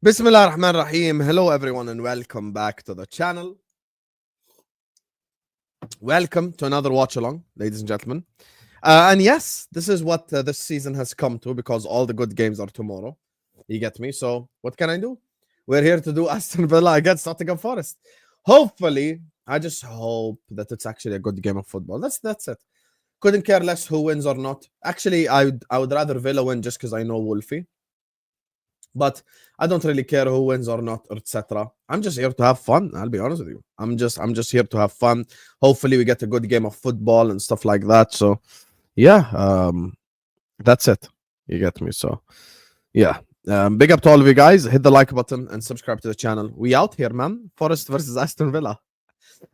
Bismillah ar-Rahman ar-Rahim. Hello everyone and welcome back to the channel. Welcome to another watch along, ladies and gentlemen. And yes, this is what this season has come to because all the good games are tomorrow. You get me? So what can I do? We're here to do Aston Villa against Nottingham Forest. Hopefully, I just hope that it's actually a good game of football. That's it. Couldn't care less who wins or not. Actually, I would rather Villa win just because I know Wolfie. But I don't really care who wins or not, etc. I'm just here to have fun. I'll be honest with you. I'm just here to have fun. Hopefully, we get a good game of football and stuff like that. So, yeah, that's it. You get me? So, yeah. Big up to all of you guys. Hit the like button and subscribe to the channel. We out here, man. Forest versus Aston Villa.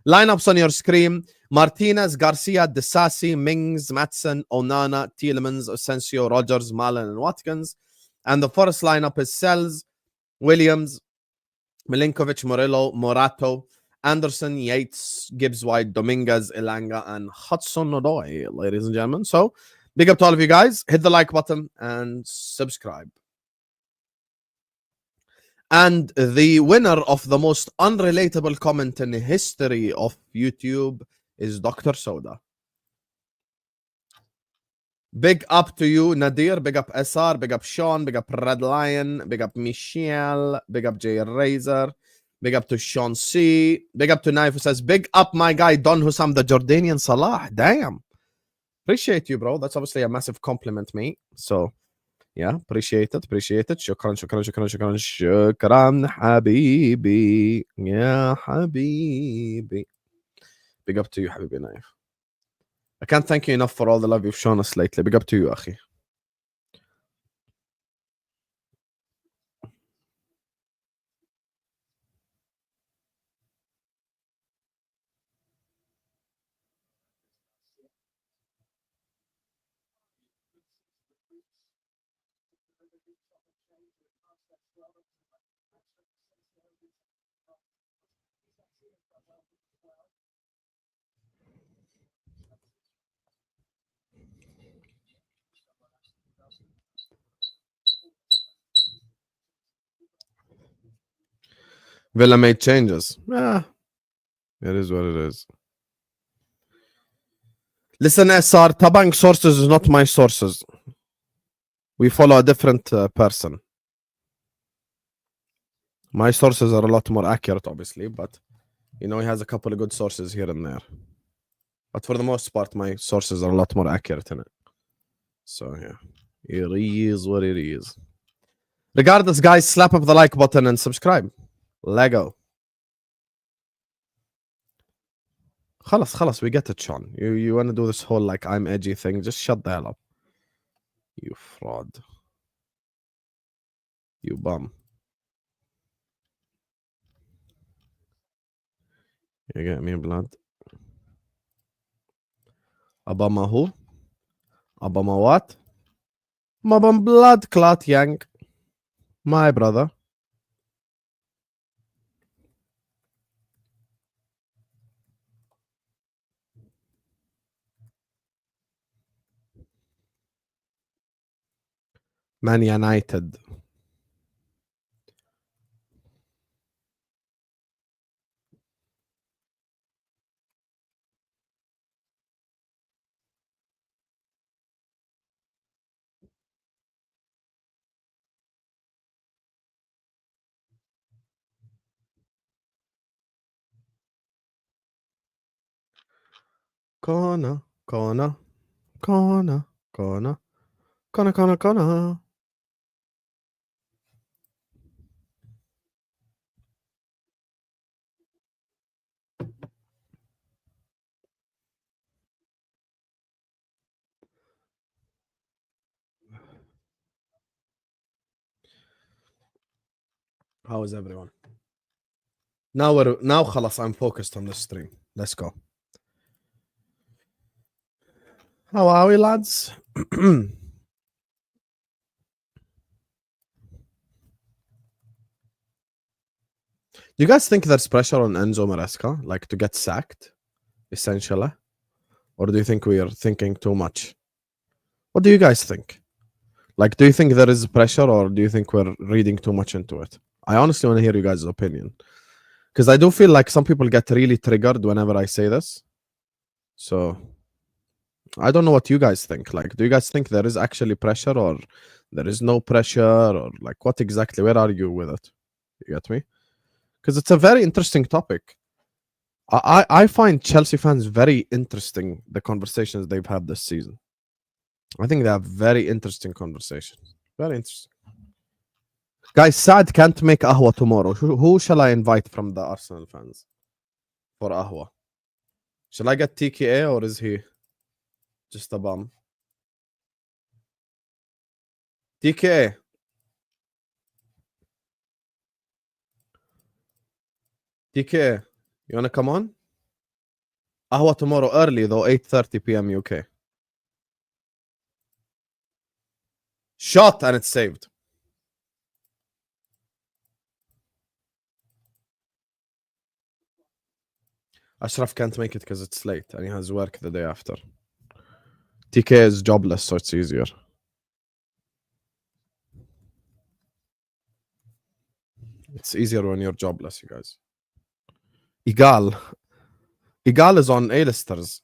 Lineups on your screen: Martinez, Garcia, Disasi, Mings, Matson, Onana, Tielemans, Asensio, Rogers, Malen, and Watkins. And the Forest lineup is Sells, Williams, Milinkovic, Murillo, Morato, Anderson, Yates, Gibbs-White, Dominguez, Elanga, and Hudson-Odoi, ladies and gentlemen. So, big up to all of you guys. Hit the like button and subscribe. And the winner of the most unrelatable comment in the history of YouTube is Dr. Soda. Big up to you, Nadir. Big up SR. Big up Sean. Big up Red Lion. Big up Michelle. Big up Jay Razor. Big up to Sean C. Big up to Knife who says, big up my guy Don Hussam, the Jordanian Salah. Damn. Appreciate you, bro. That's obviously a massive compliment, mate. So, yeah, appreciate it. Shukran, habibi. Yeah, habibi. Big up to you, habibi Knife. I can't thank you enough for all the love you've shown us lately. Big up to you, Akhi. Villa made changes. It is what it is. Listen, SR, Tabang sources is not my sources. We follow a different person. My sources are a lot more accurate, obviously, but he has a couple of good sources here and there. But for the most part, my sources are a lot more accurate in it. So, yeah. It is what it is. Regardless, guys, slap up the like button and subscribe. Lego. Khalas, we get it, Sean. You want to do this whole like I'm edgy thing, just shut the hell up. You fraud. You bum. You get me, blood? Abama who? Abama what? Mabam blood clot yank. My brother. Man United. Corner. How is everyone? Now khalas, I'm focused on the stream. Let's go. How are we, lads? Do you guys think there's pressure on Enzo Maresca, like to get sacked, essentially? Or do you think we are thinking too much? What do you guys think? Like, do you think there is pressure or do you think we're reading too much into it? I honestly want to hear you guys' opinion because I do feel like some people get really triggered whenever I say this. So I don't know what you guys think. Like, do you guys think there is actually pressure or there is no pressure or like what exactly? Where are you with it? You get me? Because it's a very interesting topic. I find Chelsea fans very interesting, the conversations they've had this season. I think they have very interesting conversations. Very interesting. Guys, Saad can't make Ahwa tomorrow. Who shall I invite from the Arsenal fans for Ahwa? Shall I get TKA or is he just a bum? TKA, TKA, you wanna come on? Ahwa tomorrow early though, 8:30 p.m. UK. Shot and it's saved. Ashraf can't make it because it's late and he has work the day after. TK is jobless, so it's easier. It's easier when you're jobless, you guys. Igal. Igal is on A-listers.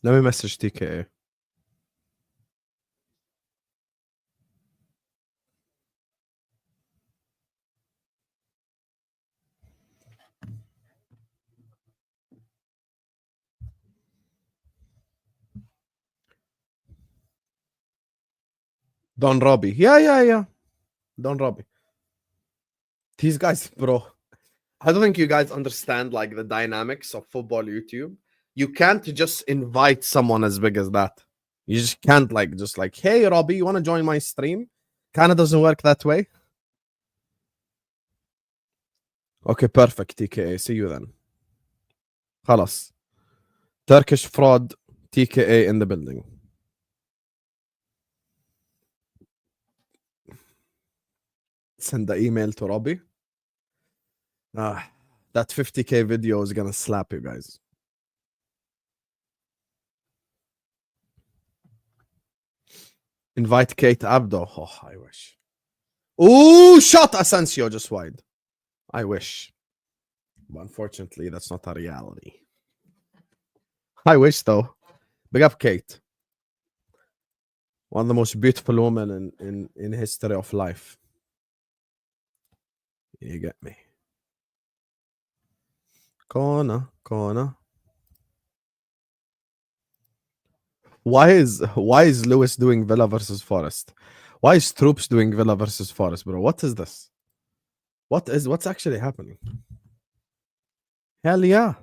Let me message TKA. Don Robbie. Yeah. Don Robbie. These guys, bro. I don't think you guys understand like the dynamics of football YouTube. You can't just invite someone as big as that. You just can't like just like, hey Robbie, you want to join my stream? Kind of doesn't work that way. Okay, perfect. TKA. See you then. خلاص. Turkish fraud TKA in the building. Send the email to Robbie. That 50k video is gonna slap you guys. Invite Kate Abdo. Oh, I wish. Ooh, shot Asensio just wide. I wish. But unfortunately, that's not a reality. I wish though. Big up Kate. One of the most beautiful women in history of life. You get me. Corner. Why is Lewis doing Villa versus Forest? Why is Troops doing Villa versus Forest, bro? What is this? What's actually happening? Hell yeah.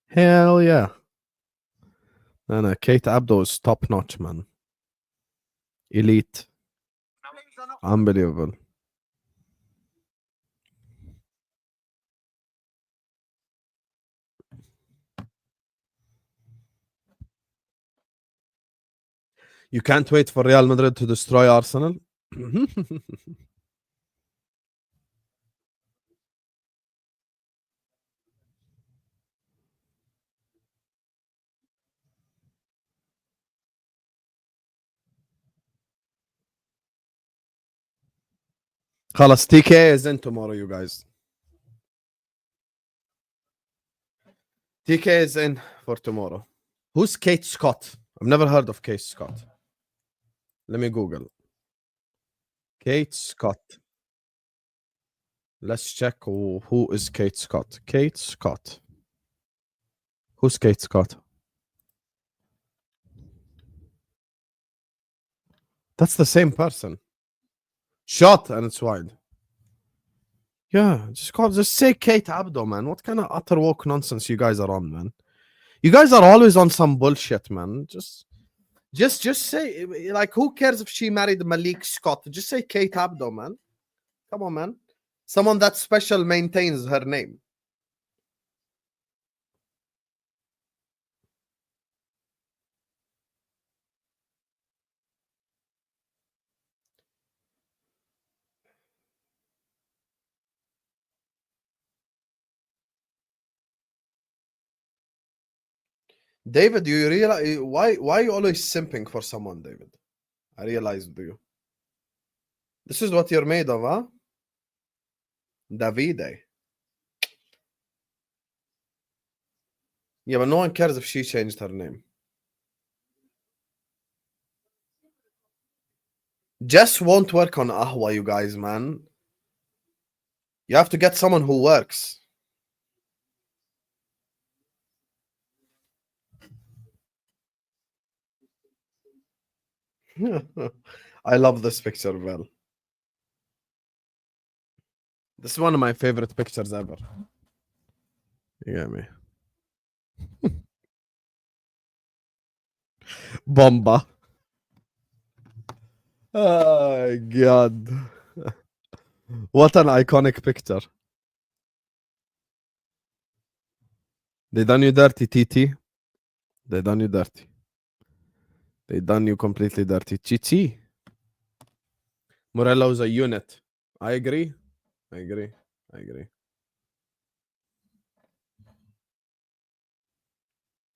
Hell yeah. No, Kate Abdo is top notch, man. Elite. Unbelievable. You can't wait for Real Madrid to destroy Arsenal. خلاص TK is in tomorrow, you guys. TK is in for tomorrow. Who's Kate Scott? I've never heard of Kate Scott. Let me Google. Kate Scott. Let's check who is Kate Scott. Kate Scott. Who's Kate Scott? That's the same person. Shot and it's wide. Yeah, just say Kate Abdo, man. What kind of utter woke nonsense you guys are on, man? You guys are always on some bullshit, man. Just say like, who cares if she married Malik Scott? Just say Kate Abdo, man. Come on, man. Someone that special maintains her name. David, you realize why you always simping for someone, David? I realized you. This is what you're made of, huh? Davide. Yeah, but no one cares if she changed her name. Jess won't work on Ahwa, you guys, man. You have to get someone who works. I love this picture, Val. This is one of my favorite pictures ever. You get me? Bomba. Oh, God. What an iconic picture. They done you dirty, TT. They done you dirty. They done you completely dirty. Chichi. Morello's a unit. I agree. I agree. I agree.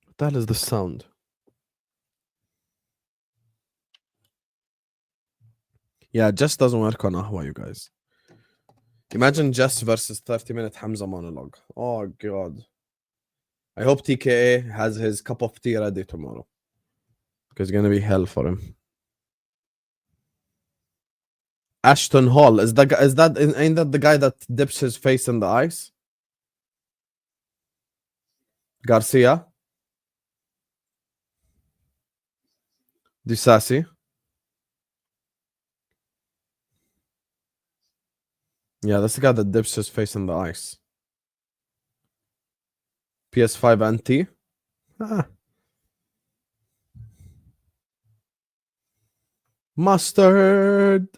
What the hell is the sound? Yeah, Jess doesn't work on Ahwa, you guys. Imagine Jess versus 30-minute Hamza monologue. Oh, God. I hope TKA has his cup of tea ready tomorrow. Because it's going to be hell for him. Ashton Hall. Ain't that the guy that dips his face in the ice? Garcia. Disasi. Yeah, that's the guy that dips his face in the ice. PS5 NT. Mustard.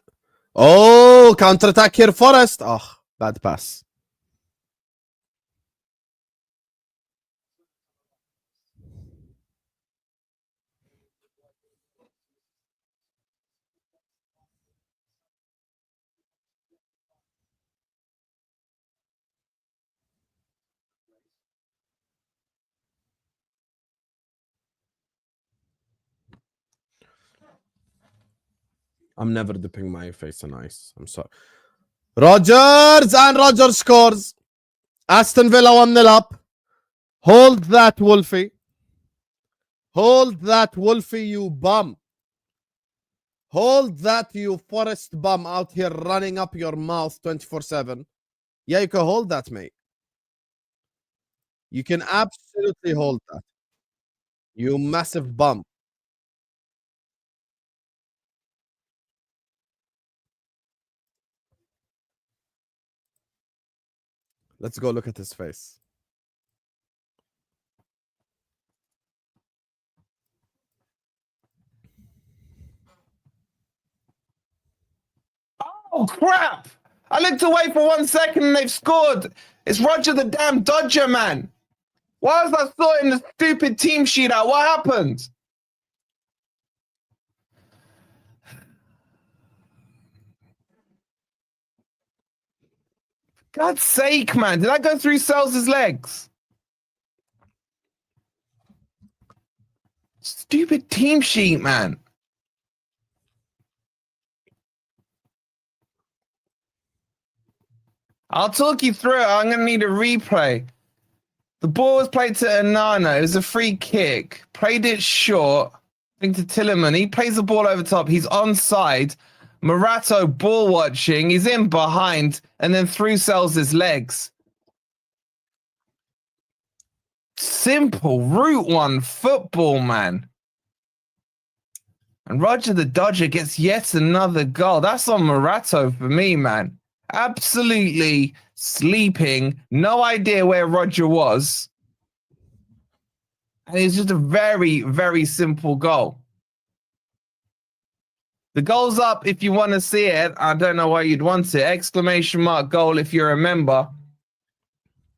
Oh, counter-attack here, Forest. Oh, bad pass. I'm never dipping my face in ice. I'm sorry. Rodgers, and Rodgers scores. Aston Villa 1-0 up. Hold that, Wolfie. Hold that, Wolfie, you bum. Hold that, you Forest bum out here running up your mouth 24/7. Yeah, you can hold that, mate. You can absolutely hold that. You massive bum. Let's go look at his face. Oh, crap! I looked away for 1 second and they've scored. It's Roger the damn Dodger, man. Why was I sorting the stupid team sheet out? What happened? God's sake, man. Did I go through Sells' legs? Stupid team sheet, man. I'll talk you through it. I'm going to need a replay. The ball was played to Anana. It was a free kick. Played it short. I think to Tillerman. He plays the ball over top. He's onside. Murato ball watching. He's in behind and then through Sells' legs. Simple Route 1 football, man. And Roger the Dodger gets yet another goal. That's on Murato for me, man. Absolutely sleeping. No idea where Roger was. And it's just a very, very simple goal. The goal's up if you want to see it. I don't know why you'd want it. Exclamation mark goal if you're a member.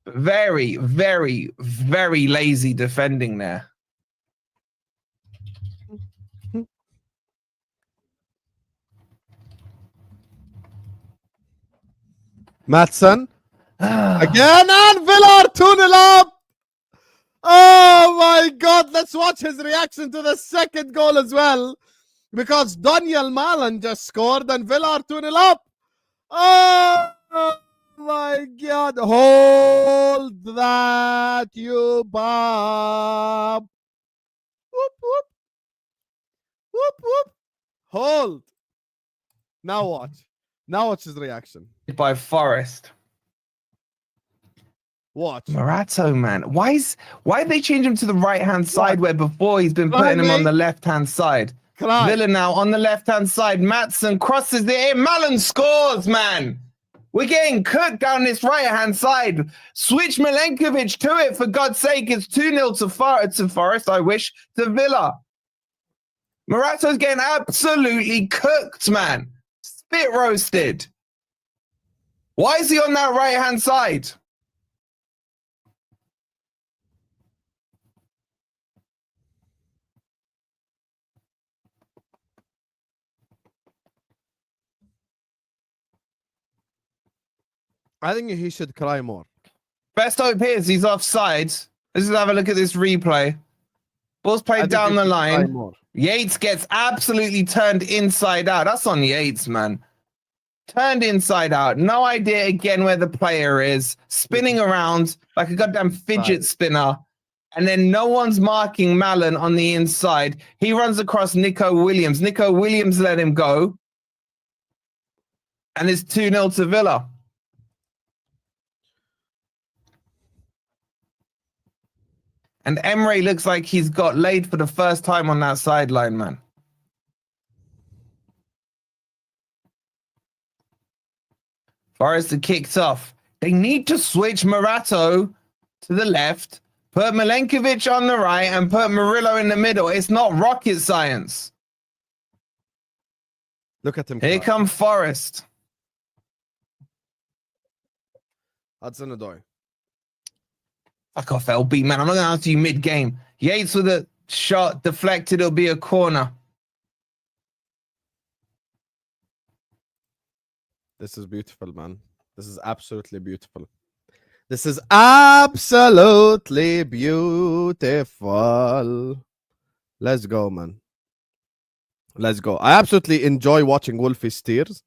Very, very, very lazy defending there. Matson. Again, and Villa 2-0 up. Oh my God! Let's watch his reaction to the second goal as well, because Daniel Malen just scored and Villa are 2-0 up. Oh my God! Hold that, you Bob. Whoop whoop whoop whoop. Hold. Now watch. Now watch his reaction. By Forest. Watch. Morato, man. Why did they change him to the right-hand side where before he's been putting him on the left-hand side? Cry. Villa now on the left-hand side. Maatsen crosses it in. Malen scores, man. We're getting cooked down this right-hand side. Switch Milenkovic to it, for God's sake. It's 2-0 to Forest, I wish, to Villa. Morato's getting absolutely cooked, man. Spit roasted. Why is he on that right-hand side? I think he should cry more. Best hope is he's offside. Let's just have a look at this replay. Ball's played down the line. Yates gets absolutely turned inside out. That's on Yates, man. Turned inside out. No idea again where the player is. Spinning around like a goddamn fidget spinner. And then no one's marking Malen on the inside. He runs across Nico Williams. Nico Williams let him go. And it's 2-0 to Villa. And Emre looks like he's got laid for the first time on that sideline, man. Forest are kicked off. They need to switch Morato to the left, put Milenkovic on the right, and put Murillo in the middle. It's not rocket science. Look at him. Here come Forest. Hudson-Odoi. Fuck off, LB, man. I'm not going to answer you mid-game. Yates with a shot deflected. It'll be a corner. This is beautiful, man. This is absolutely beautiful. This is absolutely beautiful. Let's go, man. Let's go. I absolutely enjoy watching Wolfie Steers.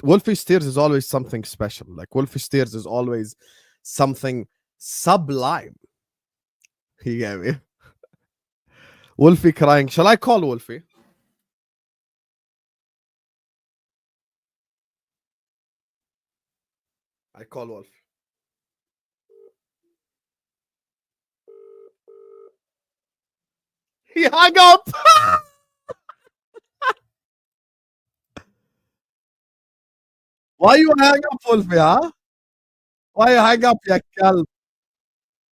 Wolfie Steers is always something special. Like, Wolfie Steers is always something sublime. He gave me Wolfie crying. Shall I call Wolfie? I call Wolf. He hung up. Why you hang up, Wolfie, huh? Why you hang up, ya kalb?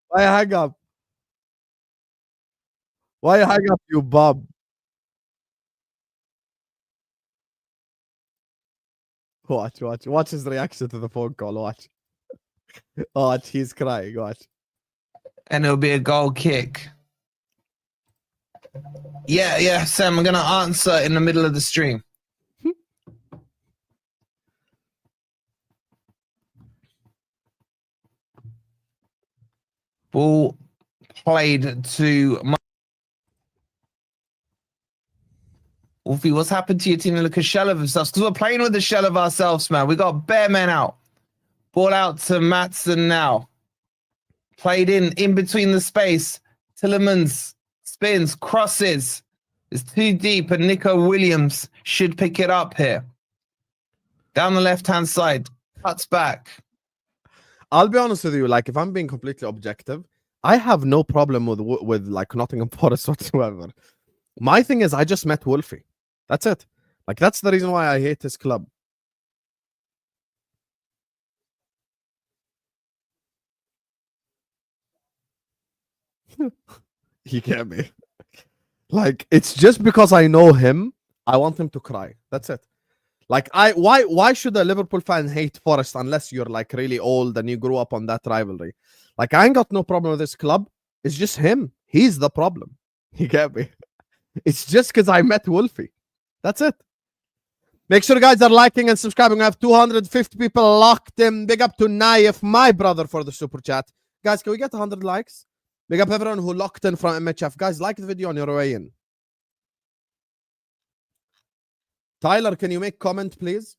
Why you hang up? Why you hang up, you bum? Watch his reaction to the phone call. Watch. Watch, he's crying. Watch. And it'll be a goal kick. Yeah, Sam, I'm going to answer in the middle of the stream. Ball played to Wolfie, what's happened to your team? Look, a shell of themselves. Because we're playing with the shell of ourselves, man. We got bare men out. Ball out to Maatsen now. Played in between the space. Tillemans spins, crosses. It's too deep, and Nico Williams should pick it up here. Down the left-hand side. Cuts back. I'll be honest with you. Like, if I'm being completely objective, I have no problem with like Nottingham Forest whatsoever. My thing is, I just met Wolfie. That's it. Like, that's the reason why I hate his club. You get me? Like, it's just because I know him, I want him to cry. That's it. Like, why should a Liverpool fan hate Forest unless you're like really old and you grew up on that rivalry? Like, I ain't got no problem with this club. It's just him. He's the problem. You get me? It's just because I met Wolfie. That's it. Make sure you guys are liking and subscribing. I have 250 people locked in. Big up to Naif, my brother, for the super chat. Guys, can we get 100 likes? Big up everyone who locked in from MHF. Guys, like the video on your way in. Tyler, can you make comment, please?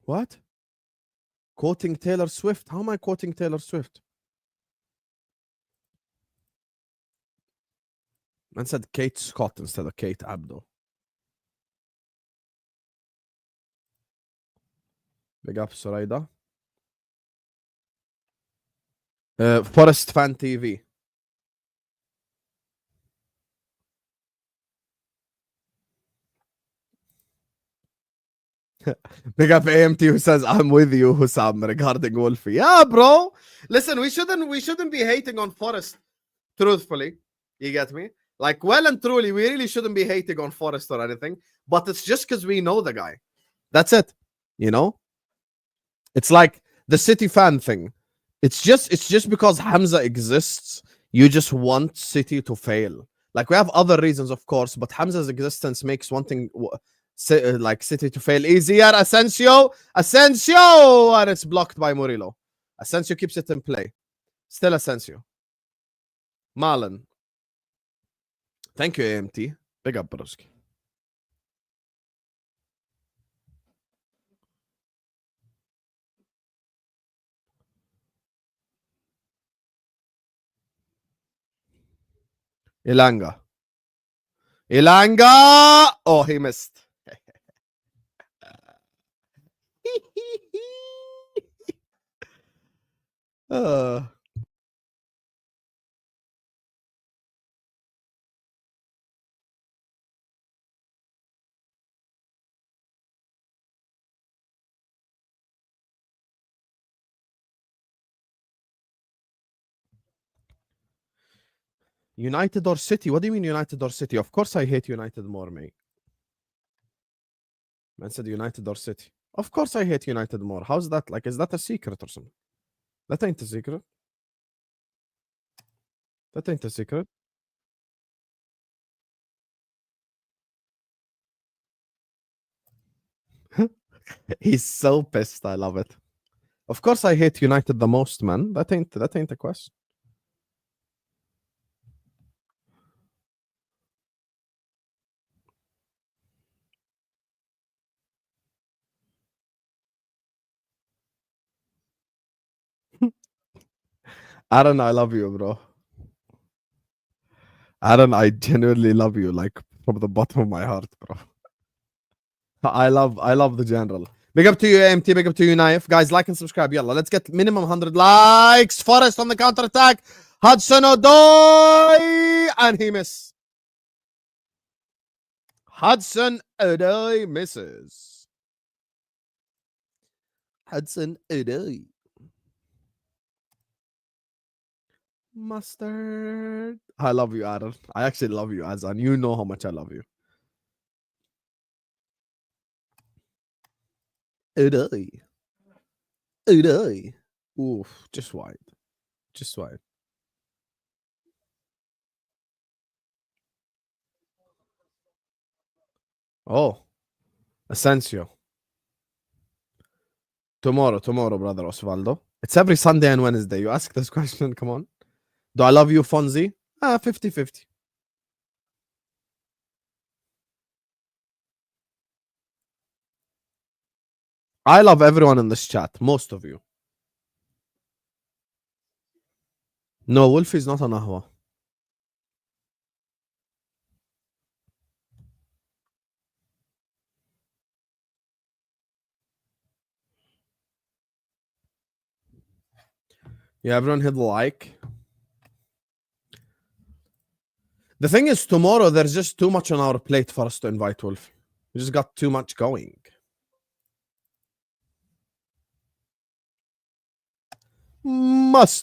What? Quoting Taylor Swift? How am I quoting Taylor Swift? Man said Kate Scott instead of Kate Abdo. Big up Soraida. Forest Fan TV. Big up AMT who says I'm with you, Hussam, regarding Wolfie. Yeah, bro. Listen, we shouldn't be hating on Forest, truthfully. You get me? Like, well and truly, we really shouldn't be hating on Forest or anything. But it's just because we know the guy. That's it. You know? It's like the City fan thing. It's just because Hamza exists, you just want City to fail. Like, we have other reasons, of course, but Hamza's existence makes wanting like City to fail easier. Asensio, and it's blocked by Murillo. Asensio keeps it in play. Still Asensio. Marlon. Thank you, AMT. Big up, Broski. Ilanga. Oh, he missed. uh, United or City? What do you mean United or City? Of course I hate United more, mate. Man said United or City. Of course I hate United more. How's that? Like, is that a secret or something? That ain't a secret. That ain't a secret. He's so pissed. I love it. Of course I hate United the most, man. That ain't a question. Aaron, I love you, bro. Aaron, I genuinely love you, like from the bottom of my heart, bro. I love the general. Big up to you, AMT. Big up to you, Naif. Guys, like and subscribe. Yalla, let's get minimum 100 likes. Forest on the counter attack. Hudson Odoi, and he misses. Hudson Odoi misses. Hudson Odoi. Mustard. I love you, Aaron. I actually love you, Azan. You know how much I love you. Odoi. Odoi. Oof, just wide. Just wide. Oh, Asensio. Tomorrow, brother Osvaldo. It's every Sunday and Wednesday. You ask this question, come on. Do I love you, Fonzie? 50-50. I love everyone in this chat, most of you. No, Wolfie's not on Ahwa. Yeah, everyone hit the like. The thing is, tomorrow there's just too much on our plate for us to invite Wolfie. We just got too much going. Mustard.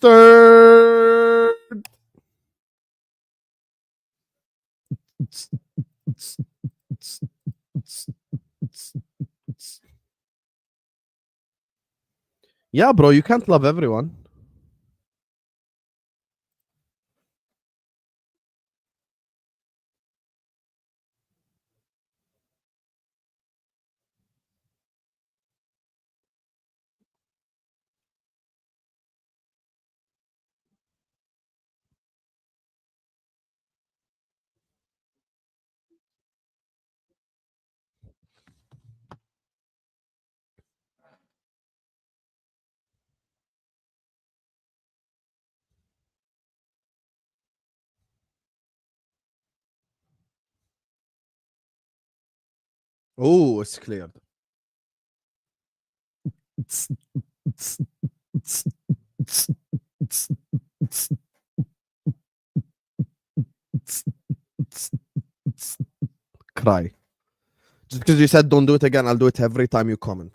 Yeah, bro, you can't love everyone. Oh, it's cleared. Cry. Just because you said don't do it again, I'll do it every time you comment.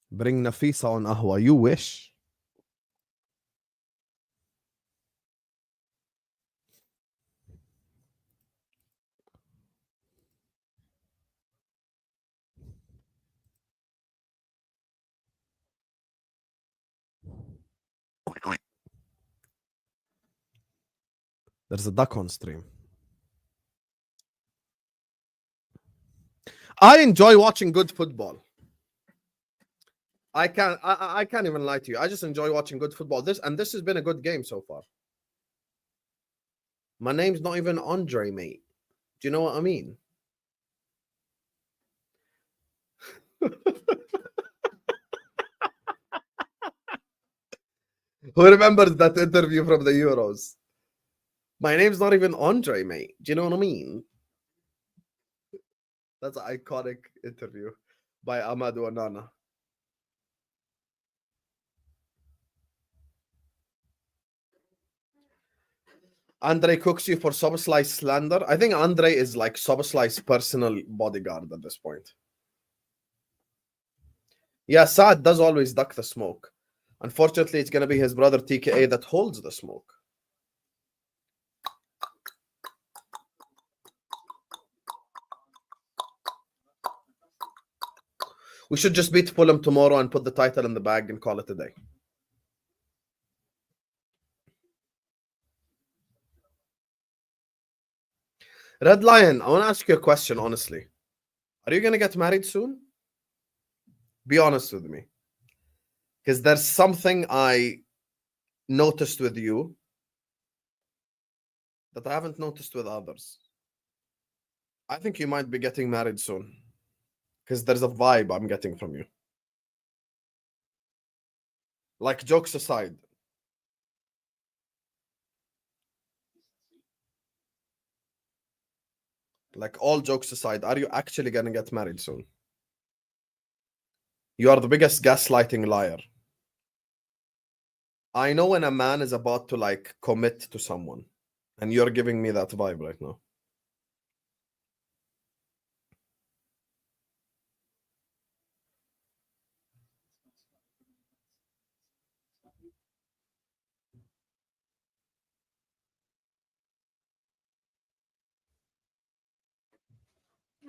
Bring Nafisa on Ahwa. You wish. There's a duck on stream. I enjoy watching good football. I can't even lie to you. I just enjoy watching good football. This has been a good game so far. My name's not even Andre, mate. Do you know what I mean? Who remembers that interview from the Euros? My name's not even Andre, mate. Do you know what I mean? That's an iconic interview by Amadou Onana. Andre cooks you for Sobosly's slander. I think Andre is like Sobosly's personal bodyguard at this point. Yeah, Saad does always duck the smoke. Unfortunately, it's going to be his brother TKA that holds the smoke. We should just beat Fulham tomorrow and put the title in the bag and call it a day. Red Lion, I want to ask you a question, honestly. Are you going to get married soon? Be honest with me. Because there's something I noticed with you that I haven't noticed with others. I think you might be getting married soon. Because there's a vibe I'm getting from you. Like, jokes aside. Like, all jokes aside, are you actually going to get married soon? You are the biggest gaslighting liar. I know when a man is about to, like, commit to someone. And you're giving me that vibe right now.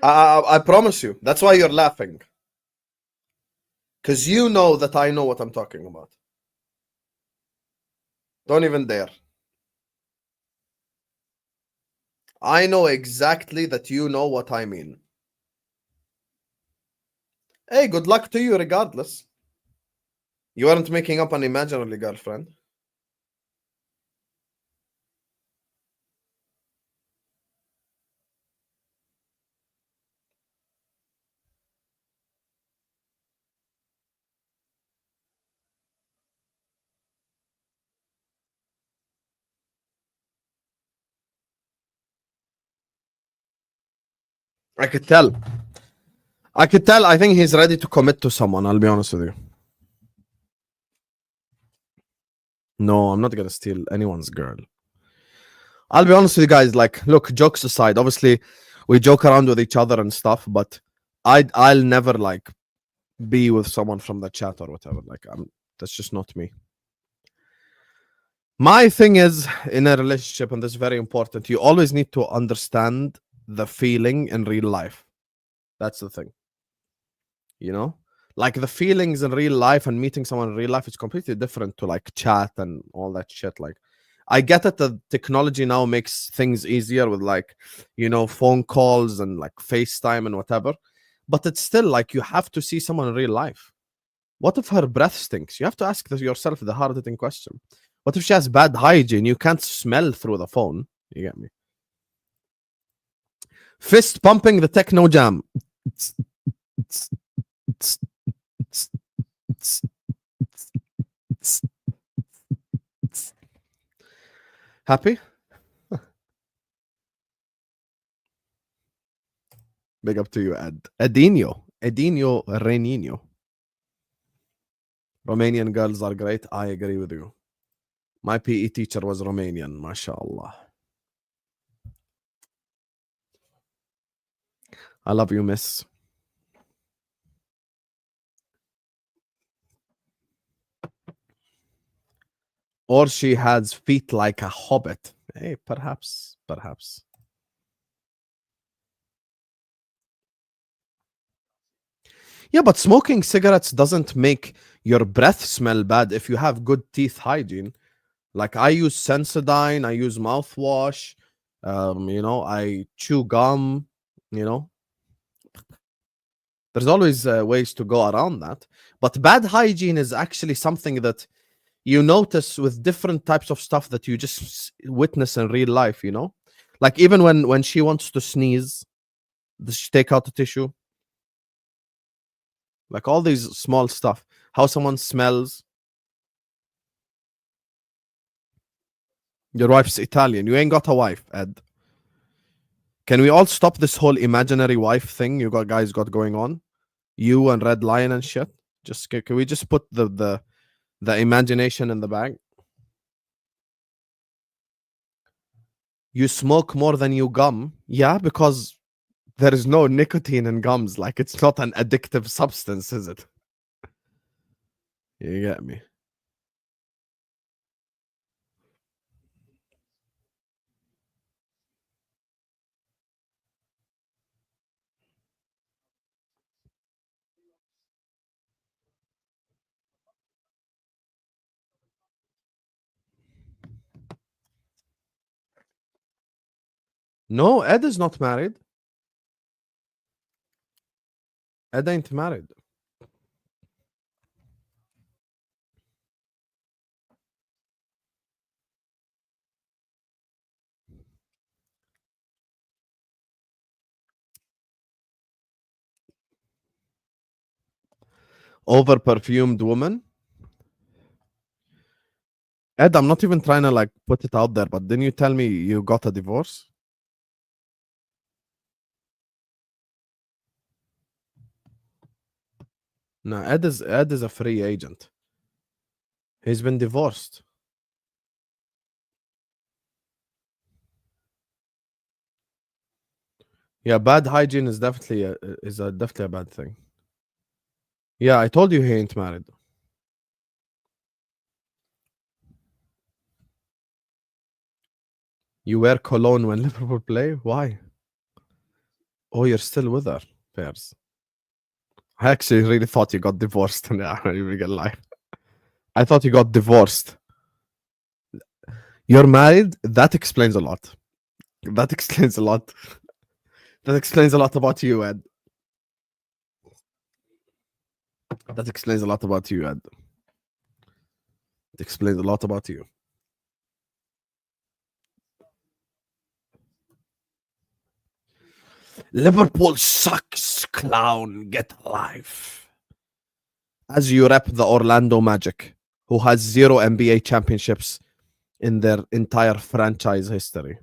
I promise you. That's why you're laughing. Because you know that I know what I'm talking about. Don't even dare. I know exactly that you know what I mean. Hey, good luck to you regardless. You aren't making up an imaginary girlfriend. I could tell. I could tell. I think he's ready to commit to someone. I'll be honest with you. No, I'm not gonna steal anyone's girl. I'll be honest with you guys. Like, look, jokes aside, obviously we joke around with each other and stuff, but I'll never like be with someone from the chat or whatever. Like, that's just not me. My thing is, in a relationship, and this is very important, you always need to understand the feeling in real life. That's the thing. You know, like the feelings in real life and meeting someone in real life is completely different to like chat and all that shit. Like, I get that the technology now makes things easier with like, you know, phone calls and like FaceTime and whatever, but it's still like you have to see someone in real life. What if her breath stinks? You have to ask yourself the hard hitting question. What if she has bad hygiene? You can't smell through the phone. You get me? Fist pumping the techno jam. Happy? Big up to you, Ed. Edinho Renino. Romanian girls are great. I agree with you. My PE teacher was Romanian, mashallah. I love you, miss. Or she has feet like a hobbit. Hey, perhaps. Yeah, but smoking cigarettes doesn't make your breath smell bad if you have good teeth hygiene. Like I use Sensodyne, I use mouthwash, I chew gum, you know. There's always ways to go around that. But bad hygiene is actually something that you notice with different types of stuff that you just witness in real life, you know? Like even when she wants to sneeze, does she take out the tissue? Like all these small stuff. How someone smells. Your wife's Italian. You ain't got a wife, Ed. Can we all stop this whole imaginary wife thing you guys got going on? You and Red Lion and shit. Just can we just put the imagination in the bag? You smoke more than you gum. Yeah, because there is no nicotine in gums. Like it's not an addictive substance, is it? You get me? No, Ed is not married. Ed ain't married. Over perfumed woman. Ed, I'm not even trying to like put it out there, but didn't you tell me you got a divorce? No, Ed is a free agent. He's been divorced. Yeah, bad hygiene is definitely a bad thing. Yeah, I told you he ain't married. You wear cologne when Liverpool play? Why? Oh, you're still with her. Fairs. I actually really thought you got divorced. Yeah, you get lie. I thought you got divorced. You're married? That explains a lot. That explains a lot. That explains a lot about you, Ed. That explains a lot about you, Ed. It explains a lot about you. Liverpool sucks, clown. Get a life. As you rep the Orlando Magic, who has 0 NBA championships in their entire franchise history.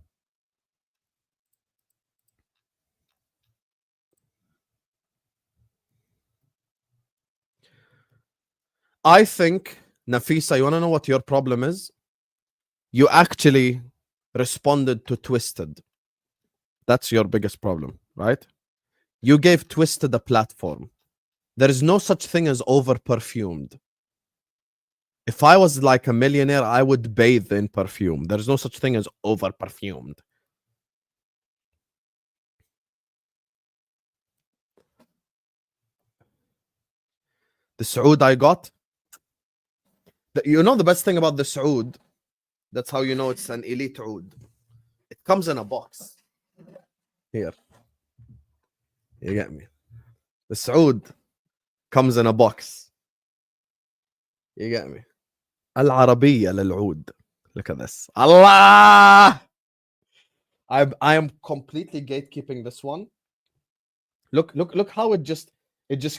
I think, Nafisa, you want to know what your problem is? You actually responded to Twisted. That's your biggest problem, right? You gave Twisted a platform. There is no such thing as over perfumed. If I was like a millionaire, I would bathe in perfume. There's no such thing as over perfumed. The Saud I got, you know the best thing about the Saud, that's how you know it's an elite oud. It comes in a box. Here. You get me? The Saud comes in a box. You get me? العربية للعود. Look at this. Allah! I am completely gatekeeping this one. Look how it just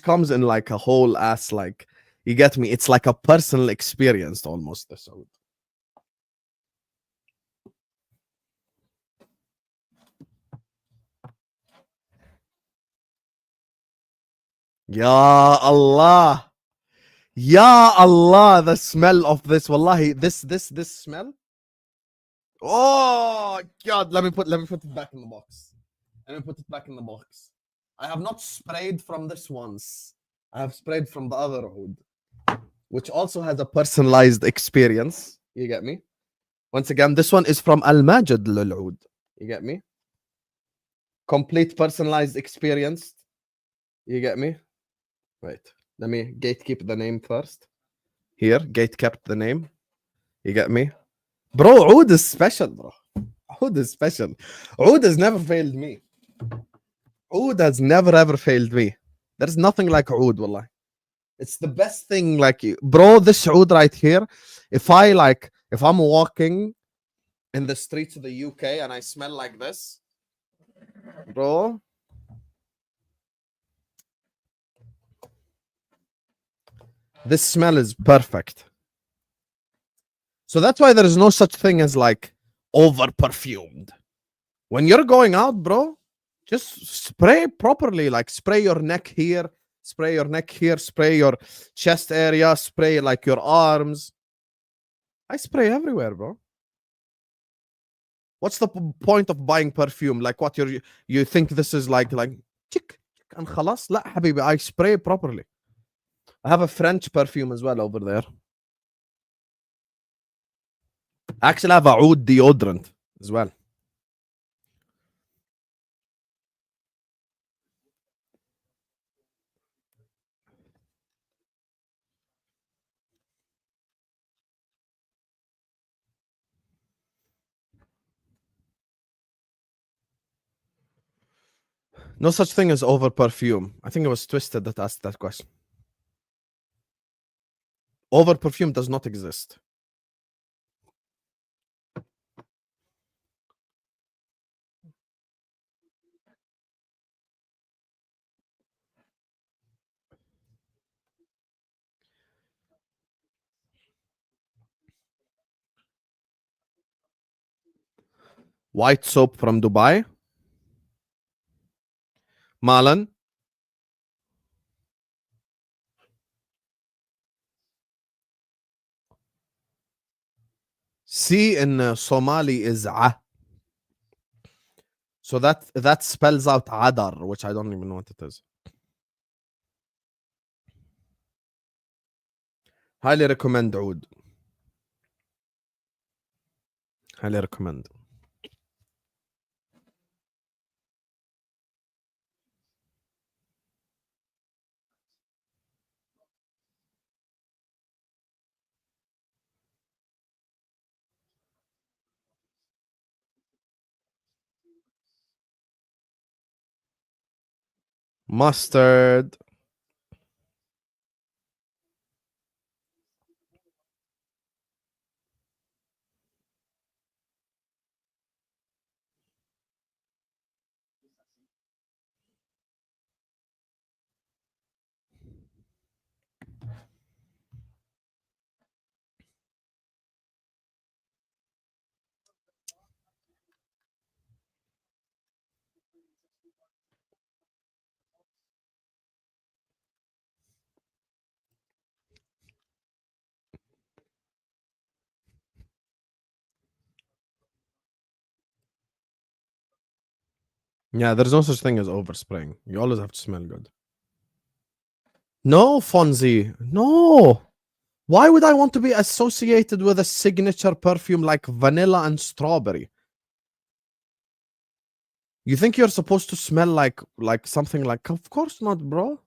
comes in like a whole ass, like, you get me? It's like a personal experience almost, this oud. Ya Allah. Ya Allah, the smell of this. Wallahi, this smell. Oh God, let me put it back in the box. Let me put it back in the box. I have not sprayed from this once. I have sprayed from the other oud, which also has a personalized experience. You get me? Once again, this one is from Al Majid Lul Oud. You get me? Complete personalized experience. You get me? Wait, let me gatekeep the name first. Here, gate kept the name. You get me? Bro, Oud is special, bro. Oud is special. Oud has never failed me. Oud has never ever failed me. There's nothing like Oud, wallah. It's the best thing, like, bro, this Oud right here. If I'm walking in the streets of the UK and I smell like this, bro, this smell is perfect. So that's why there is no such thing as like over perfumed. When you're going out, bro, just spray properly. Like spray your neck here, spray your neck here, spray your chest area, spray like your arms. I spray everywhere, bro. What's the point of buying perfume? Like what you think this is like tick and khalas? لا حبيبي, I spray properly. I have a French perfume as well over there. Actually, I have a oud deodorant as well. No such thing as over perfume. I think it was Twisted that asked that question. Over perfume does not exist. White soap from Dubai. Malan. C in Somali is A. So that spells out Adar, which I don't even know what it is. Highly recommend oud. Highly recommend. Mustard. Yeah, there's no such thing as overspraying. You always have to smell good. No, Fonzie. No. Why would I want to be associated with a signature perfume like vanilla and strawberry? You think you're supposed to smell like something like? Of course not, bro.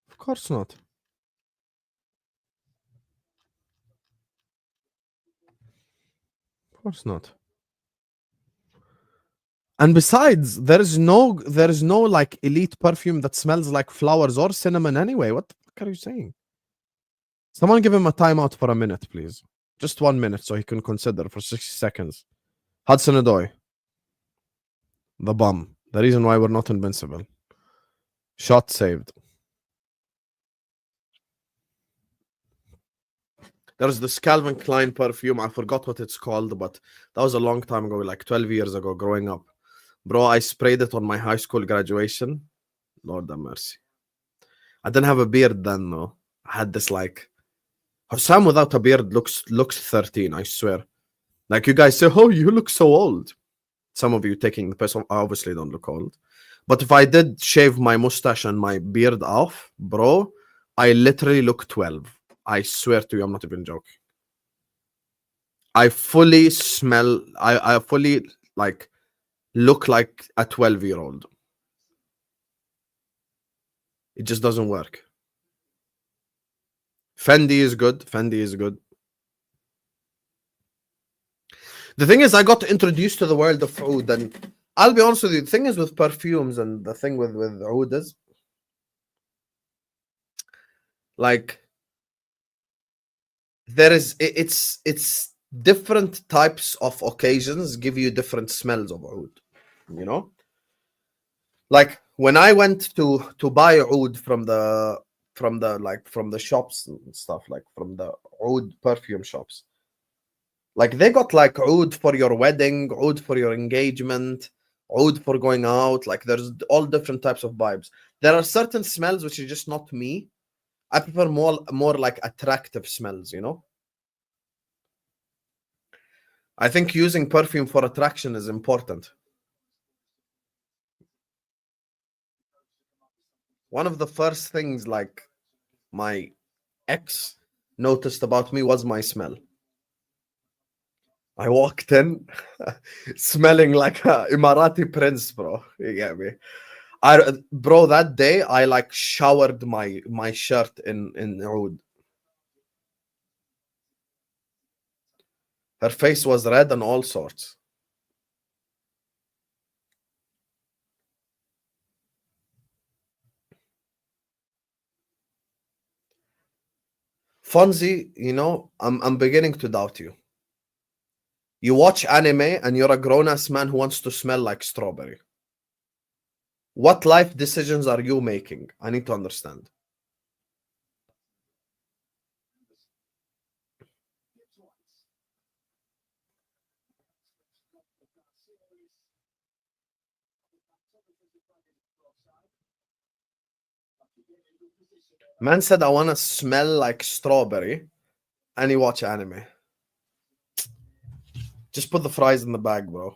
Of course not. Of course not. And besides, there is no like elite perfume that smells like flowers or cinnamon anyway. What the fuck are you saying? Someone give him a timeout for a minute, please. Just 1 minute so he can consider for 60 seconds. Hudson Odoi. The bum. The reason why we're not invincible. Shot saved. There's this Calvin Klein perfume. I forgot what it's called, but that was a long time ago, like 12 years ago, growing up. Bro, I sprayed it on my high school graduation. Lord have mercy. I didn't have a beard then, though. I had this like Sam without a beard looks 13, I swear. Like you guys say, oh, you look so old. Some of you taking the piss. I obviously don't look old. But if I did shave my mustache and my beard off, bro, I literally look 12. I swear to you, I'm not even joking. I fully smell, I fully like look like a 12-year-old. It just doesn't work. Fendi is good. Fendi is good. The thing is, I got introduced to the world of oud, and I'll be honest with you. The thing is with perfumes, and the thing with oud is, like, it's different types of occasions give you different smells of oud. You know, like when I went to buy oud from the shops and stuff, like from the oud perfume shops. Like they got like oud for your wedding, oud for your engagement, oud for going out. Like there's all different types of vibes. There are certain smells which is just not me. I prefer more like attractive smells, you know? I think using perfume for attraction is important. One of the first things like my ex noticed about me was my smell. I walked in smelling like a Emirati prince, bro. You get me? Bro, that day I like showered my shirt in oud. Her face was red and all sorts. Fonzie, you know, I'm beginning to doubt you. You watch anime and you're a grown-ass man who wants to smell like strawberry. What life decisions are you making? I need to understand. Man said I want to smell like strawberry and he watch anime. Just put the fries in the bag, bro.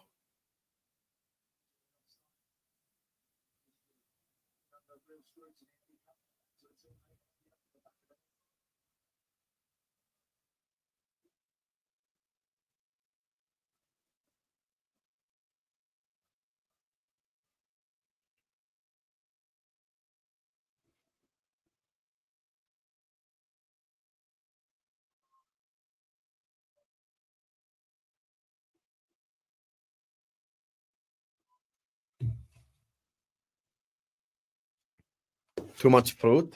Too much fruit.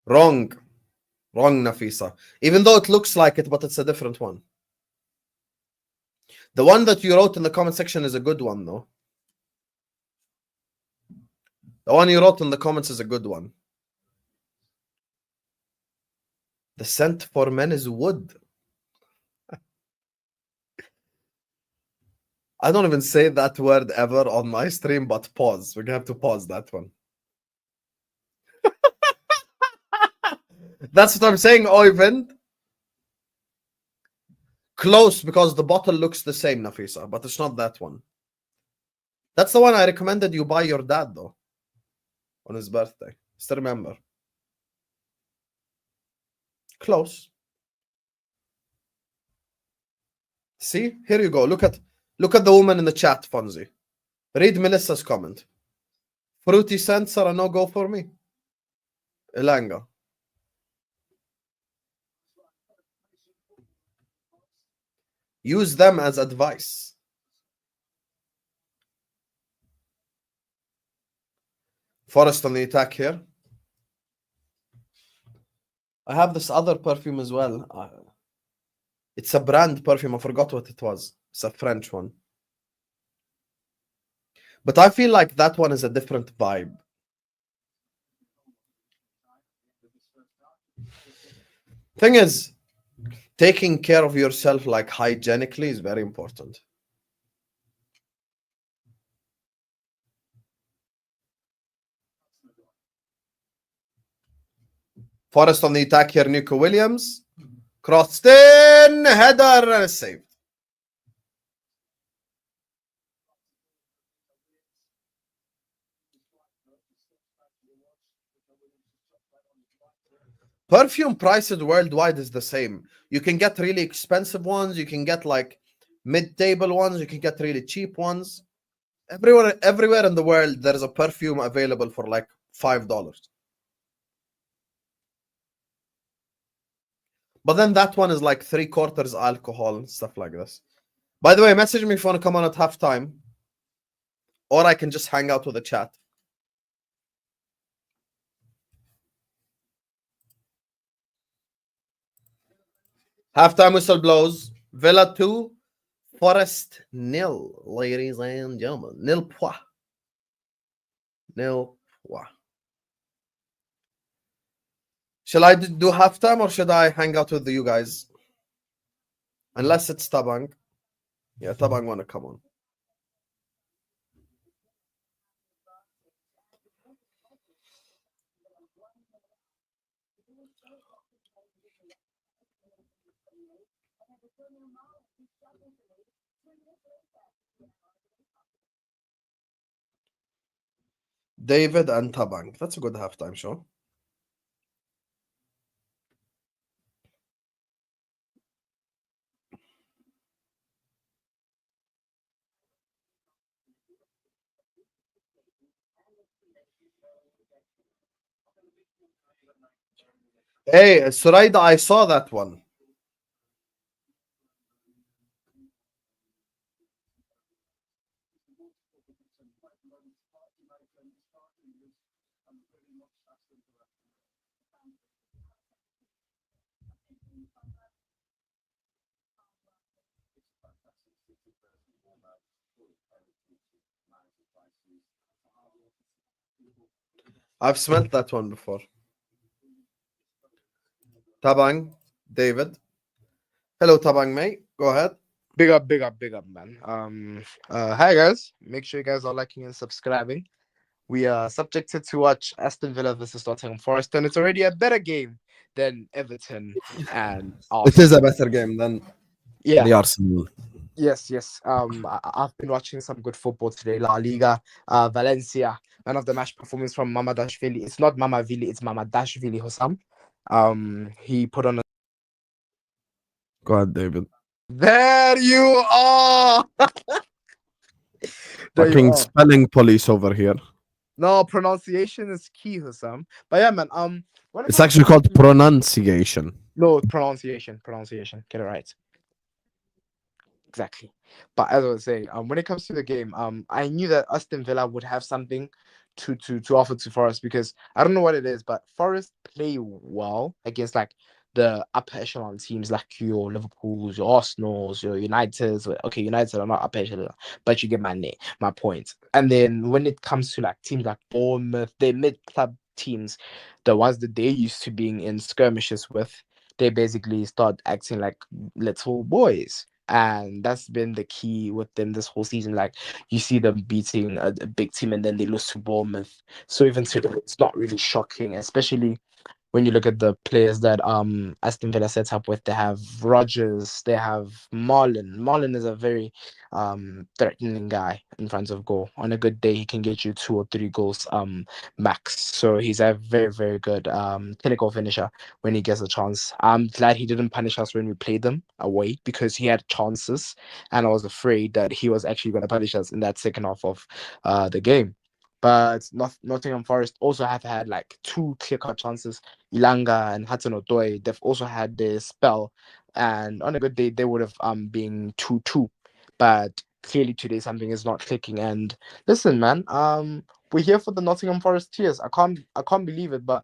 Wrong. Wrong, Nafisa. Even though it looks like it, but it's a different one. The one that you wrote in the comment section is a good one, though. The one you wrote in the comments is a good one. The scent for men is wood. I don't even say that word ever on my stream, but pause. We're gonna have to pause that one. That's what I'm saying, Oyvind. Close, because the bottle looks the same, Nafisa, but it's not that one. That's the one I recommended you buy your dad, though, on his birthday. Still remember. Close. See? Here you go. Look at the woman in the chat, Fonzie. Read Melissa's comment. Fruity scents are a no-go for me. Ilanga. Use them as advice. Forest on the attack here. I have this other perfume as well. It's a brand perfume. I forgot what it was. It's a French one. But I feel like that one is a different vibe. Thing is, taking care of yourself like hygienically is very important. Forest on the attack here, Nico Williams. Crossed in, header, and saved. Perfume prices worldwide is the same. You can get really expensive ones, you can get like mid-table ones, you can get really cheap ones. Everywhere in the world, there is a perfume available for like $5. But then that one is like 3/4 alcohol and stuff like this. By the way, message me if you want to come on at halftime, or I can just hang out with the chat. Halftime whistle blows. Villa 2, Forest nil, ladies and gentlemen. Nil point. Nil point. Shall I do halftime or should I hang out with you guys? Unless it's Tabang. Yeah, Tabang want to come on. David and Tabang. That's a good halftime show. Hey, Suraida, I saw that one. I've smelt that one before. Tabang, David. Hello, Tabang, mate. Go ahead. Big up, man. Hi guys. Make sure you guys are liking and subscribing. We are subjected to watch Aston Villa versus Nottingham Forest, and it's already a better game than Everton and It is Arsenal. a better game than Yeah, the Arsenal. yes. I've been watching some good football today. La Liga, Valencia, man of the match performance from Mamadashvili. It's not Mamavili, it's Mamadashvili Hossam. He put on a. Go ahead, David. There you are. There you Fucking are. spelling police over here. No, pronunciation is key, Hussam. But yeah, man. When it It's comes actually to called pronunciation. no pronunciation. Get it right. Exactly. But as I was saying, when it comes to the game, I knew that Aston Villa would have something to offer to Forest because I don't know what it is, but Forest play well against like the upper echelon teams like your Liverpool's, your Arsenal's, your United's. Okay, United are not upper echelon, but you get my point. And then when it comes to like teams like Bournemouth, they're mid-club teams, the ones that they're used to being in skirmishes with, they basically start acting like little boys. And that's been the key with them this whole season. Like you see them beating a big team and then they lose to Bournemouth. So even today, it's not really shocking, especially when you look at the players that Aston Villa set up with. They have Rodgers, they have Marlon. Marlon is a very threatening guy in front of goal. On a good day, he can get you 2 or 3 goals max. So he's a very, very good clinical finisher when he gets a chance. I'm glad he didn't punish us when we played them away because he had chances and I was afraid that he was actually going to punish us in that second half of the game. But Nottingham Forest also have had like 2 clear-cut chances. Ilanga and Hudson Odoi, they've also had their spell, and on a good day they would have been 2-2. But clearly today something is not clicking. And listen, man, we're here for the Nottingham Forest tears. I can't believe it, but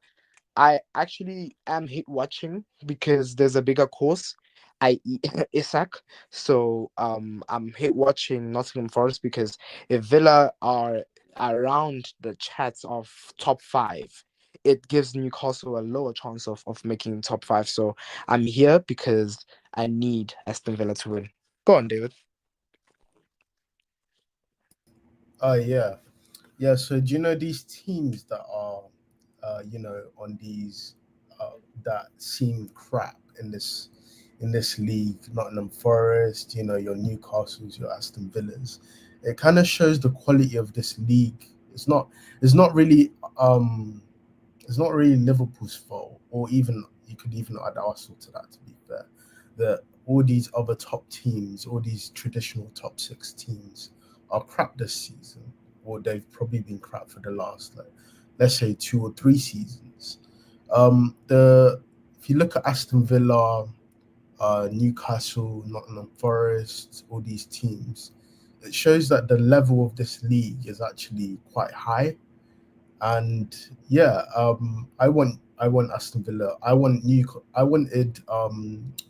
I actually am hate watching because there's a bigger course, i.e. Isak. So I'm hate watching Nottingham Forest because if Villa are around the chats of top 5, it gives Newcastle a lower chance of making top 5. So I'm here because I need Aston Villa to win. Go on, David. Yeah. Yeah, so do you know these teams that are, on these that seem crap in this league, Nottingham Forest, your Newcastles, your Aston Villas. It kind of shows the quality of this league. It's not really Liverpool's fault, or even you could even add Arsenal to that. To be fair, that all these other top teams, all these traditional top 6 teams, are crap this season, or they've probably been crap for the last, like, let's say 2 or 3 seasons. The If you look at Aston Villa, Newcastle, Nottingham Forest, all these teams, it shows that the level of this league is actually quite high. And yeah, I want Aston Villa. I wanted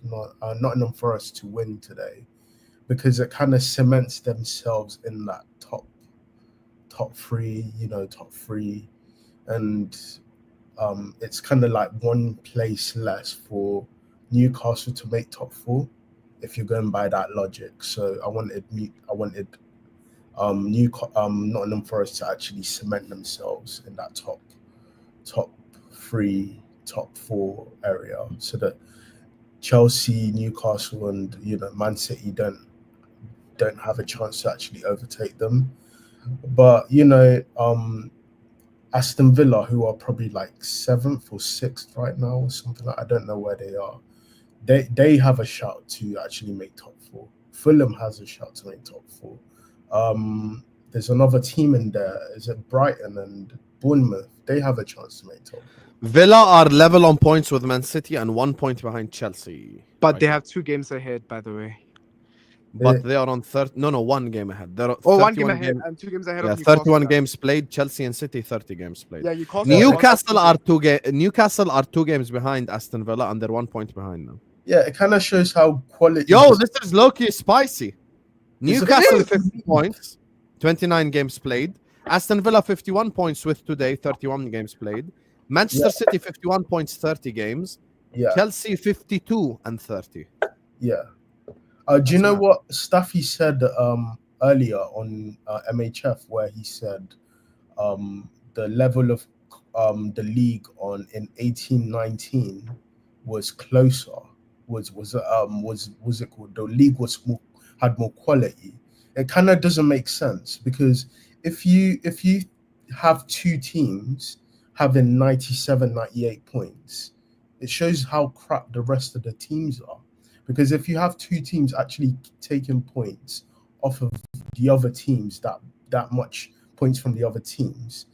Nottingham Forest to win today, because it kind of cements themselves in that top 3, top 3, and it's kind of like one place less for Newcastle to make top 4, if you're going by that logic. So I wanted Nottingham Forest to actually cement themselves in that top 3, top 4 area, so that Chelsea, Newcastle, and Man City don't have a chance to actually overtake them. But Aston Villa, who are probably like 7th or 6th right now, or something like, I don't know where they are. They have a shout to actually make top 4. Fulham has a shout to make top 4. There's another team in there. Is it Brighton and Bournemouth? They have a chance to make top 4. Villa are level on points with Man City and 1 point behind Chelsea. But right they now. have 2 games ahead, by the way. But they are on 1 game ahead. They're Oh, 1 game 31 ahead and 2 games ahead Yeah, of Newcastle. 31 games played. Chelsea and City 30 games played. Yeah, Newcastle. Newcastle are 2 games behind Aston Villa, and they're 1 point behind them. Yeah, it kind of shows how quality. Yo, this is low-key spicy. Newcastle It is. 50 points, 29 games played. Aston Villa 51 points with today, 31 games played. Manchester City 51 points, 30 games. Yeah. Chelsea 52 and 30. Yeah. Do you know what Staffy said earlier on MHF, where he said the level of the league in 18-19 was closer, was it called? The league had more quality. It kind of doesn't make sense, because if you have 2 teams having 97, 98 points, it shows how crap the rest of the teams are. Because if you have 2 teams actually taking points off of the other teams, that much points from the other teams,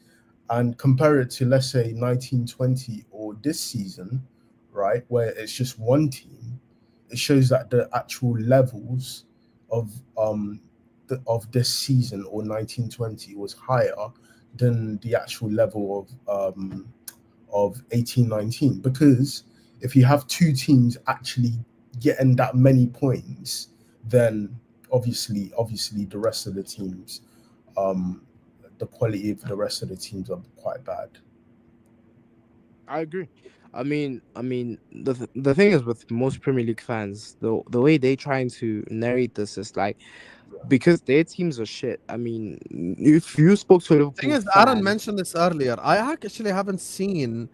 and compare it to, let's say, 1920 or this season, right, where it's just 1 team, it shows that the actual levels of this season, or 1920, was higher than the actual level of 18-19. Because if you have 2 teams actually getting that many points, then obviously the rest of the teams, the quality of the rest of the teams are quite bad. I agree. I mean, the thing is, with most Premier League fans, the way they trying to narrate this is like, because their teams are shit. I mean, if you spoke to a Liverpool The thing is, fan, Aaron mentioned this earlier. I actually haven't seen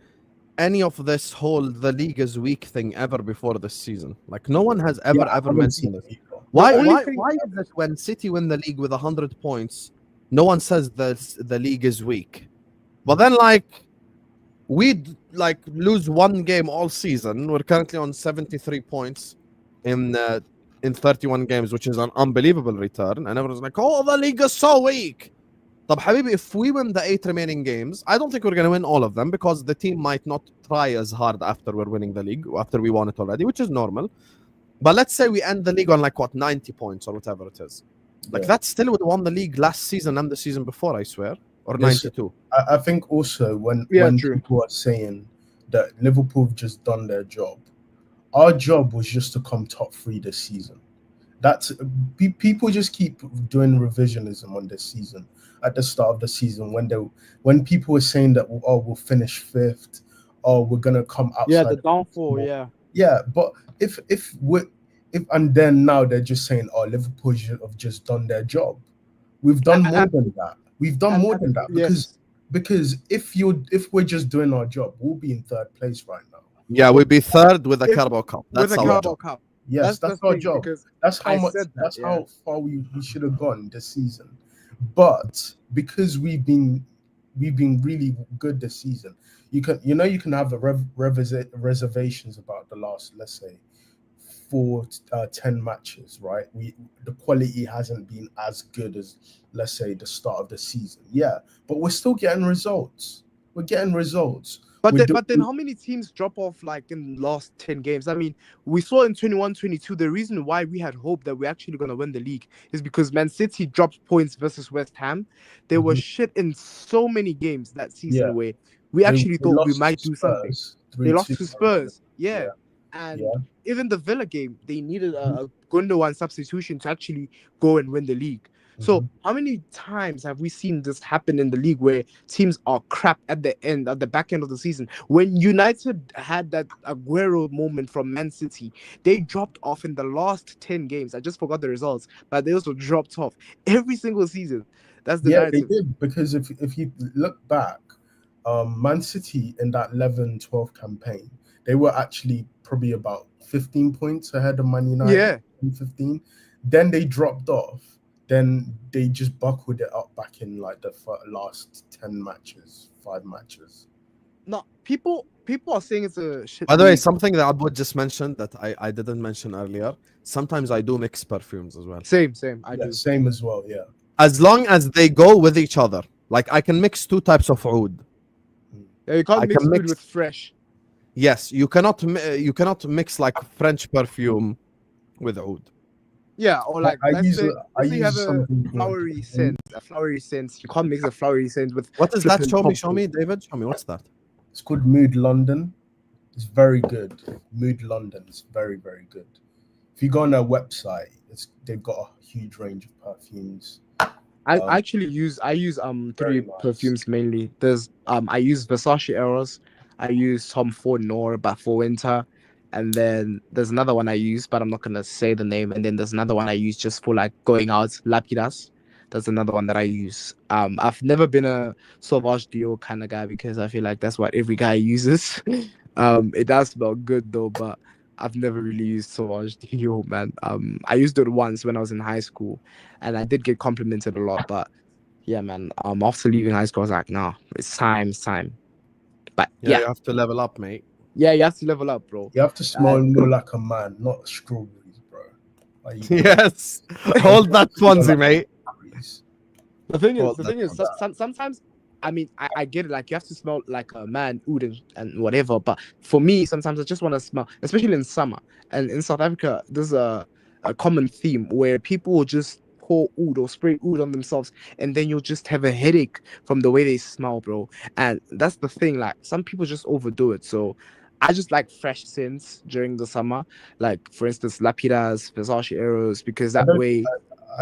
any of this whole the league is weak thing ever before this season. Like, no one has ever mentioned this. Why is it when City win the league with 100 points, no one says the league is weak? But then, like, we'd lose 1 game all season. We're currently on 73 points in 31 games, which is an unbelievable return. And everyone's like, oh, the league is so weak. طب حبيبي, if we win the 8 remaining games, I don't think we're going to win all of them, because the team might not try as hard after we're winning the league, after we won it already, which is normal. But let's say we end the league on 90 points or whatever it is. That still would have won the league last season and the season before, I swear. Or 92. I think also when people are saying that Liverpool have just done their job, our job was just to come top 3 this season. That's people just keep doing revisionism on this season at the start of the season when people were saying that we'll finish fifth, or we're gonna come outside. Yeah, the downfall. Yeah. Yeah, but if and then now they're just saying, oh, Liverpool should have just done their job. We've done more than that. We've done more than that because if we're just doing our job, we'll be in third place right now. Yeah, we'd be third with the Carabao Cup. That's our Carabao job. Cup. Yes, that's our job. That's how much. That's yeah. how far we should have gone this season. But because we've been really good this season, you can have reservations about the last, let's say, 10 matches, right? The quality hasn't been as good as, let's say, the start of the season. Yeah, but we're still getting results. We're getting results. But then how many teams drop off like in the last 10 games? I mean, we saw in 21-22, the reason why we had hope that we're actually going to win the league is because Man City dropped points versus West Ham. They were shit in so many games that season where we actually thought we might do something. They lost to Spurs. Yeah. And even the Villa game, they needed a Gundogan substitution to actually go and win the league. So how many times have we seen this happen in the league where teams are crap at the back end of the season? When United had that Aguero moment from Man City, they dropped off in the last 10 games. I just forgot the results, but they also dropped off every single season. That's the narrative. They did, because if you look back, Man City in that 11-12 campaign, they were actually probably about 15 points ahead of Man United. Yeah. 15. Then they dropped off. Then they just buckled it up back in like the last 10 matches, 5 matches. No, people are saying it's a shit. By the way, something that Abu just mentioned that I didn't mention earlier. Sometimes I do mix perfumes as well. Same. I do. Same as well, yeah. As long as they go with each other. Like I can mix 2 types of oud. Yeah, you can't mix food with fresh. Yes, you cannot mix like French perfume with oud. Yeah, or like let's say you have a flowery scent. You can't mix a flowery scent with. What is that? Show me, David. Show me. What's that? It's called Mood London. It's very good. Mood London is very, very good. If you go on their website, they've got a huge range of perfumes. I use 3 perfumes mainly. There's I use Versace Eros. I use Tom Ford Noir, but for winter. And then there's another one I use, but I'm not gonna say the name. And then there's another one I use just for like going out, Lapidas. That's another one that I use. I've never been a Sauvage Dior kind of guy because I feel like that's what every guy uses. It does smell good though, but I've never really used Sauvage Dior, man. I used it once when I was in high school, and I did get complimented a lot. But yeah, man. After leaving high school, I was like, nah, it's time. But yeah, you have to level up, mate. Yeah, you have to level up, bro. You have to smell more like a man, not strawberries, bro. Yes. Hold that swansea, mate. The thing is, sometimes, I mean, I get it. Like, you have to smell like a man, oud and whatever. But for me, sometimes I just want to smell, especially in summer. And in South Africa, there's a common theme where people will just pour oud or spray oud on themselves, and then you'll just have a headache from the way they smell, bro. And that's the thing. Like, some people just overdo it. So I just like fresh scents during the summer, like for instance Lapidas, Versace Eros, because that way.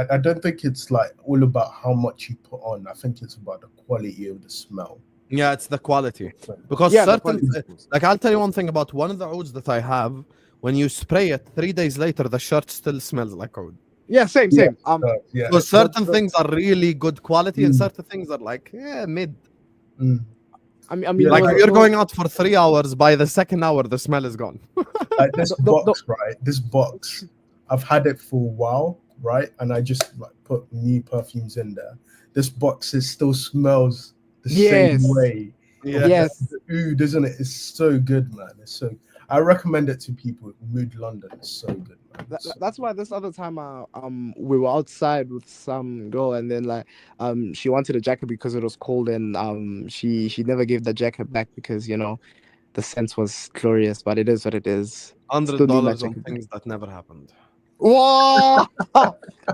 I don't think it's like all about how much you put on. I think it's about the quality of the smell. Yeah, it's the quality. Because like I'll tell you one thing about one of the ouds that I have. When you spray it, 3 days later, the shirt still smells like oud. Yeah, same. Yeah. So certain things are really good quality, and certain things are like mid. I mean, like if you're going out for 3 hours, by the second hour, the smell is gone. Like this box, right? This box, I've had it for a while, right? And I just like put new perfumes in there. This box still smells the same way. Yes. The oud, isn't it? It's so good, man. It's so. I recommend it to people. Mood London is so good, man. That's why this other time we were outside with some girl, and then like she wanted a jacket because it was cold, and she never gave the jacket back because the scent was glorious. But it is what it is. $100 on things that never happened. Whoa!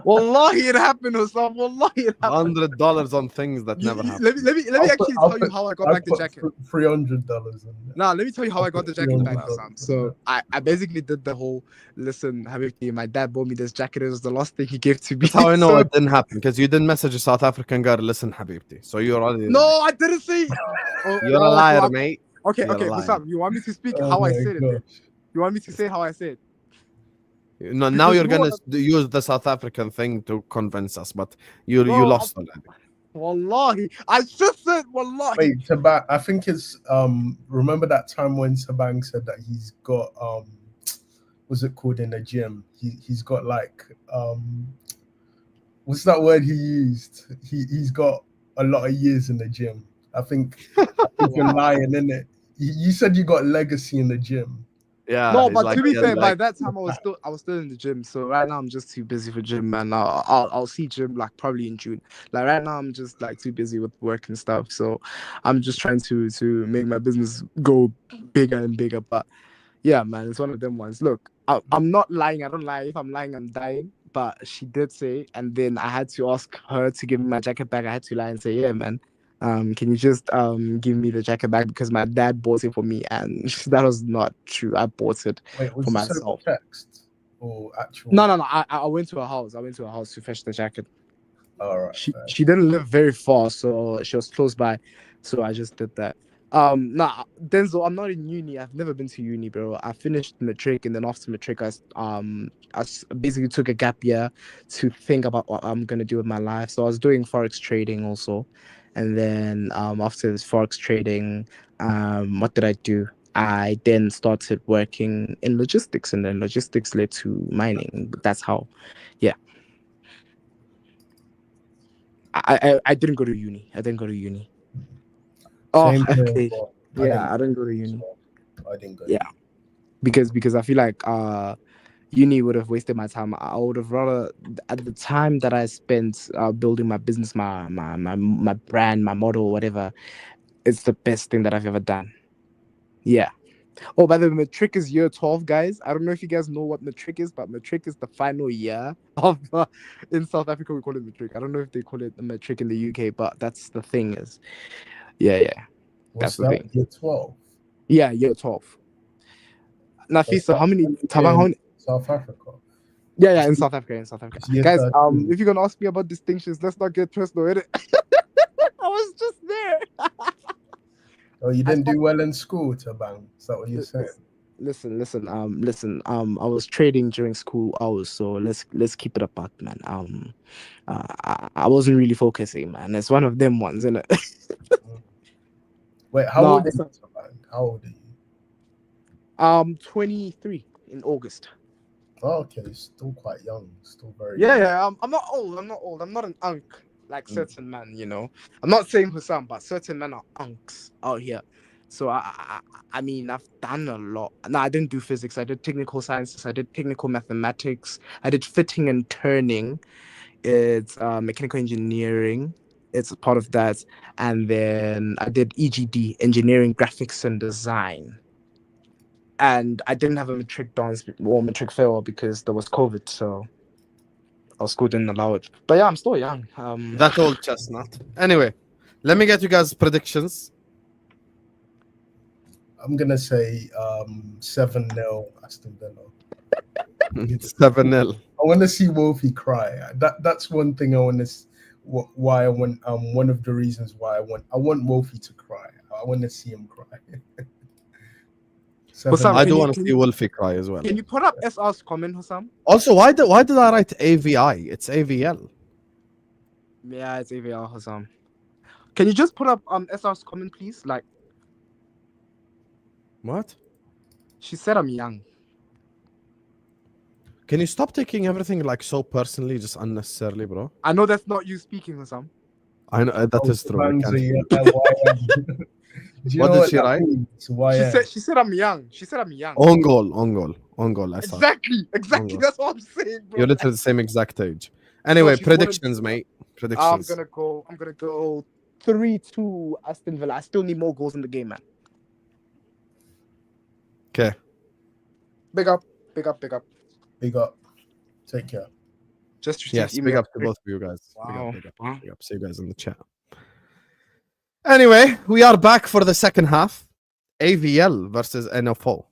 Wallahi, it happened, Hussam. Wallahi, it happened. $100 on things that never happen. Let me actually tell you how I got back the jacket. $300 in there. Nah, let me tell you how I got the jacket back, $300. Hussam. So I basically did the whole listen, Habibti, my dad bought me this jacket. It was the last thing he gave to me. That's how I know So- it didn't happen because you didn't message a South African girl. Listen, Habibti. So you're already No, I didn't say. You're a liar, mate. Okay, You're okay, a liar. Hussam, you want me to speak Oh how I my said it? gosh. Then? You want me to say how I said? No, now Because you're you know gonna what use the South African thing to convince us, but you Bro, lost already. Wallahi, I just said Wallahi. Wait, Tabang, I think it's remember that time when Tabang said that he's got what's it called in the gym? He's got like what's that word he used? He's got a lot of years in the gym. I think you're lying, isn't it? You said you got legacy in the gym. Yeah. No, he's but like, to be yeah, fair, by like, that time I was still in the gym. So right now I'm just too busy for gym, man. I'll see gym like probably in June. Like right now I'm just like too busy with work and stuff. So I'm just trying to make my business go bigger and bigger. But yeah, man, it's one of them ones. Look, I'm not lying. I don't lie. If I'm lying, I'm dying. But she did say, and then I had to ask her to give me my jacket back. I had to lie and say, yeah, man. Can you just give me the jacket back because my dad bought it for me, and that was not true. I bought it Wait, was for this over myself. text or actual? No. I went to her house. I went to her house to fetch the jacket. All right. She didn't live very far, so she was close by. So I just did that. Denzel, I'm not in uni. I've never been to uni, bro. I finished matric, and then after matric, basically took a gap year to think about what I'm gonna do with my life. So I was doing forex trading also, and then after this forex trading, what did I do? I then started working in logistics, and then logistics led to mining. That's how, yeah. I didn't go to uni. I didn't go to uni. Oh, Same here, okay. but Yeah, I didn't go to uni. I didn't go. Yeah, because I feel like uni would have wasted my time. I would have rather at the time that I spent building my business, my brand, my model, whatever. It's the best thing that I've ever done. Yeah. Oh, by the way, matric is year 12, guys. I don't know if you guys know what matric is, but matric is the final year of in South Africa we call it matric. I don't know if they call it the matric in the UK, but that's the thing is. Yeah. What's That's the that? thing. Year 12. Yeah, year 12. Nafisa, how many In South Africa. Yeah, in South Africa. Year Guys, 13. if you're gonna ask me about distinctions, let's not get personal, innit? I was just there. Oh, you I didn't do stopped- well in school, Tabang. Is that what you're saying? Listen. I was trading during school hours, so let's keep it a buck, man. I wasn't really focusing, man. It's one of them ones, isn't it? Wait, how old are you, Tabang? How old are you? 23 in August. Oh, okay, still quite young. Still very young. Yeah. I'm not old. I'm not an unk like certain men, you know. I'm not saying Hussam, but certain men are unks out here. So I mean, I've done a lot. No, I didn't do physics. I did technical sciences. I did technical mathematics. I did fitting and turning. It's mechanical engineering. It's a part of that. And then I did EGD, engineering, graphics, and design. And I didn't have a matric dance or matric fail because there was COVID, so our school didn't allow it. But yeah, I'm still young. that old chestnut. Anyway, let me get you guys' predictions. I'm gonna say 7-0 Aston Villa. 7-0. I want to see Wolfie cry. That's one thing I want to. Why I want one of the reasons why I want Wolfie to cry. I want to see him cry. Hussam, I can do you- want to can see you- Wolfie cry as well. Can you put up SR's comment, Hussam? Also, why did I write AVI? It's AVL. Yeah, it's AVR, Hussam. Can you just put up SR's comment, please? Like, What? she said I'm young. Can you stop taking everything like so personally, just unnecessarily, bro? I know that's not you speaking, Hussam. I know that is true. We can't- Do you What know did what she that write? means? YM. She said I'm young. She said I'm young. On goal. I saw. Exactly. Ongo. That's what I'm saying, bro. You're literally the same exact age. Anyway, she's one of- predictions, mate. Predictions. I'm gonna go 3-2 Aston Villa. I still need more goals in the game, man. Okay. Big up. Big up. Take care. Just received Yes, email. big up to both of you guys. Wow. Big up, Wow. big up. See you guys in the chat. Anyway, we are back for the second half. AVL versus NFO.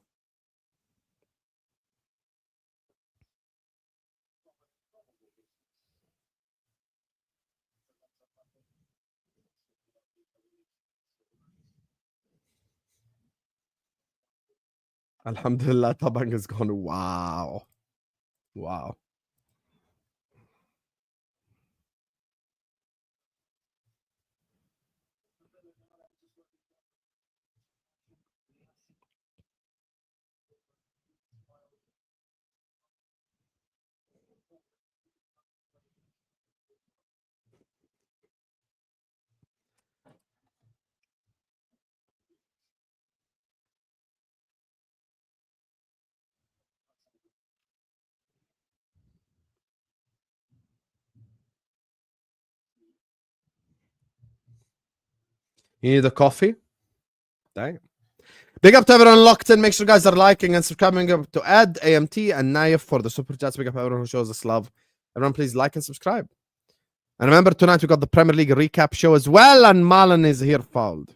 Alhamdulillah, Tabang is gone. Wow. Wow. You need a coffee? Dang. Big up to everyone locked in. Make sure you guys are liking and subscribing up to Ed, AMT, and Naif for the super chats. Big up everyone who shows us love. Everyone, please like and subscribe. And remember, tonight we got the Premier League recap show as well, and Malin is here fouled.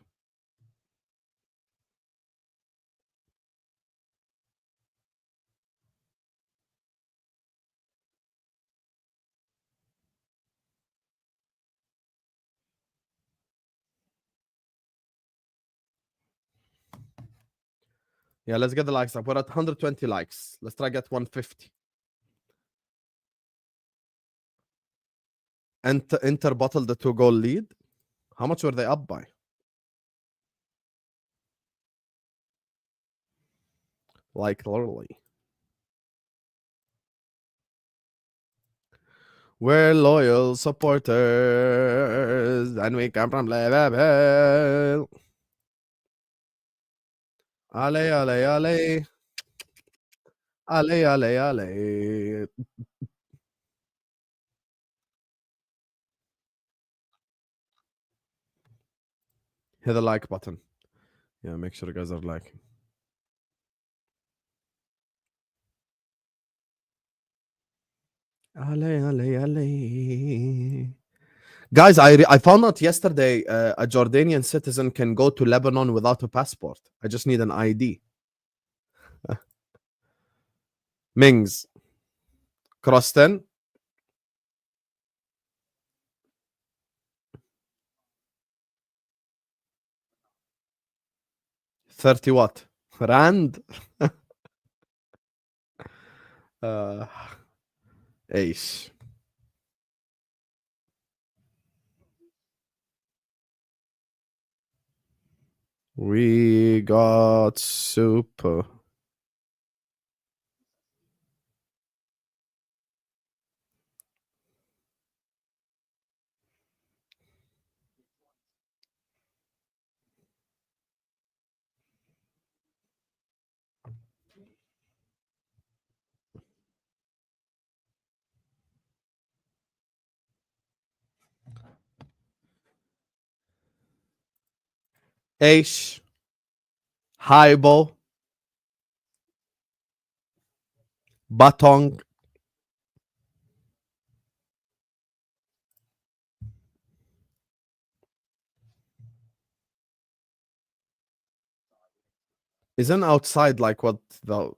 Yeah, let's get the likes up. We're at 120 likes. Let's try get 150. Inter bottled the 2-goal lead. How much were they up by? Like literally. We're loyal supporters, and we come from Liverpool. Ale, ale, ale. Ale, ale, ale. Hit the like button. Yeah, make sure you guys are liking. Ale, ale, ale. Guys, I found out yesterday a Jordanian citizen can go to Lebanon without a passport. I just need an ID. Mings. Crossed in. 30 what? Rand? Ace. We got super. Ace. Haibo. Batong. Isn't outside like what the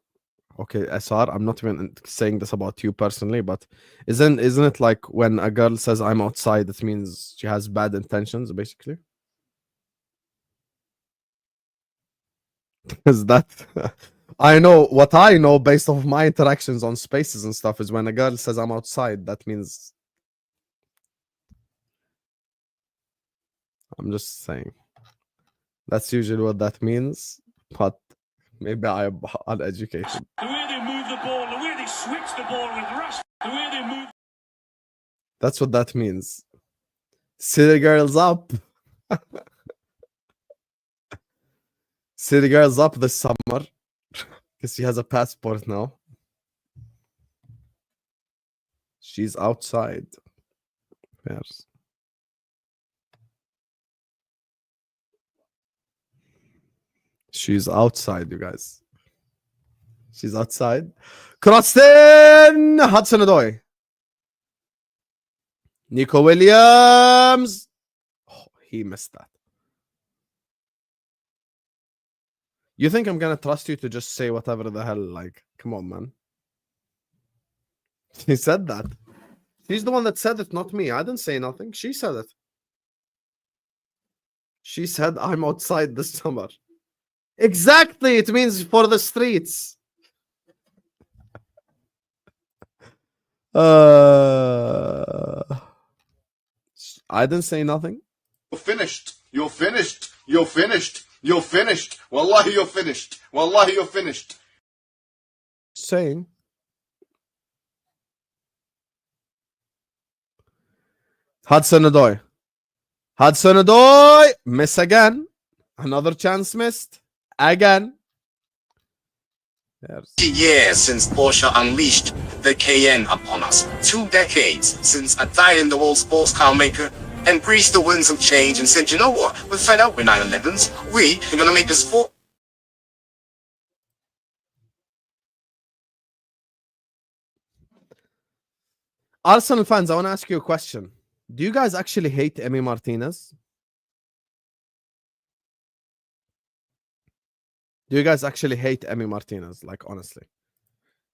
okay, SR, I'm not even saying this about you personally, but isn't it like when a girl says I'm outside, it means she has bad intentions, basically? Is that I know what I know based off my interactions on spaces and stuff is when a girl says I'm outside, that means I'm just saying. That's usually what that means, but maybe I'm uneducated. The way they move the ball, the way they switch the ball with rush, the way they move. That's what that means. City girls up. City girls up this summer because she has a passport now. She's outside. Yes. She's outside, you guys. She's outside. Crossed in. Hudson-Odoi. Nico Williams. Oh, he missed that. You think I'm gonna trust you to just say whatever the hell? Like, come on, man. He said that. She's the one that said it, not me. I didn't say nothing. She said it. She said, I'm outside this summer. Exactly. It means for the streets. I didn't say nothing. You're finished. You're finished. You're finished. You're finished. Wallahi, you're finished. Wallahi, you're finished. Saying. Hudson-Odoi. Hudson-Odoi. Miss again. Another chance missed. Again. There's... years since Porsche unleashed the Cayenne upon us. 2 decades since a die-in-the-wall sports car maker embraced the winds of change and said, you know what, we're fed up with 911s. We're gonna make this sport. Arsenal fans, I want to ask you a question. Do you guys actually hate Emi Martinez? Do you guys actually hate Emi Martinez? Like, honestly.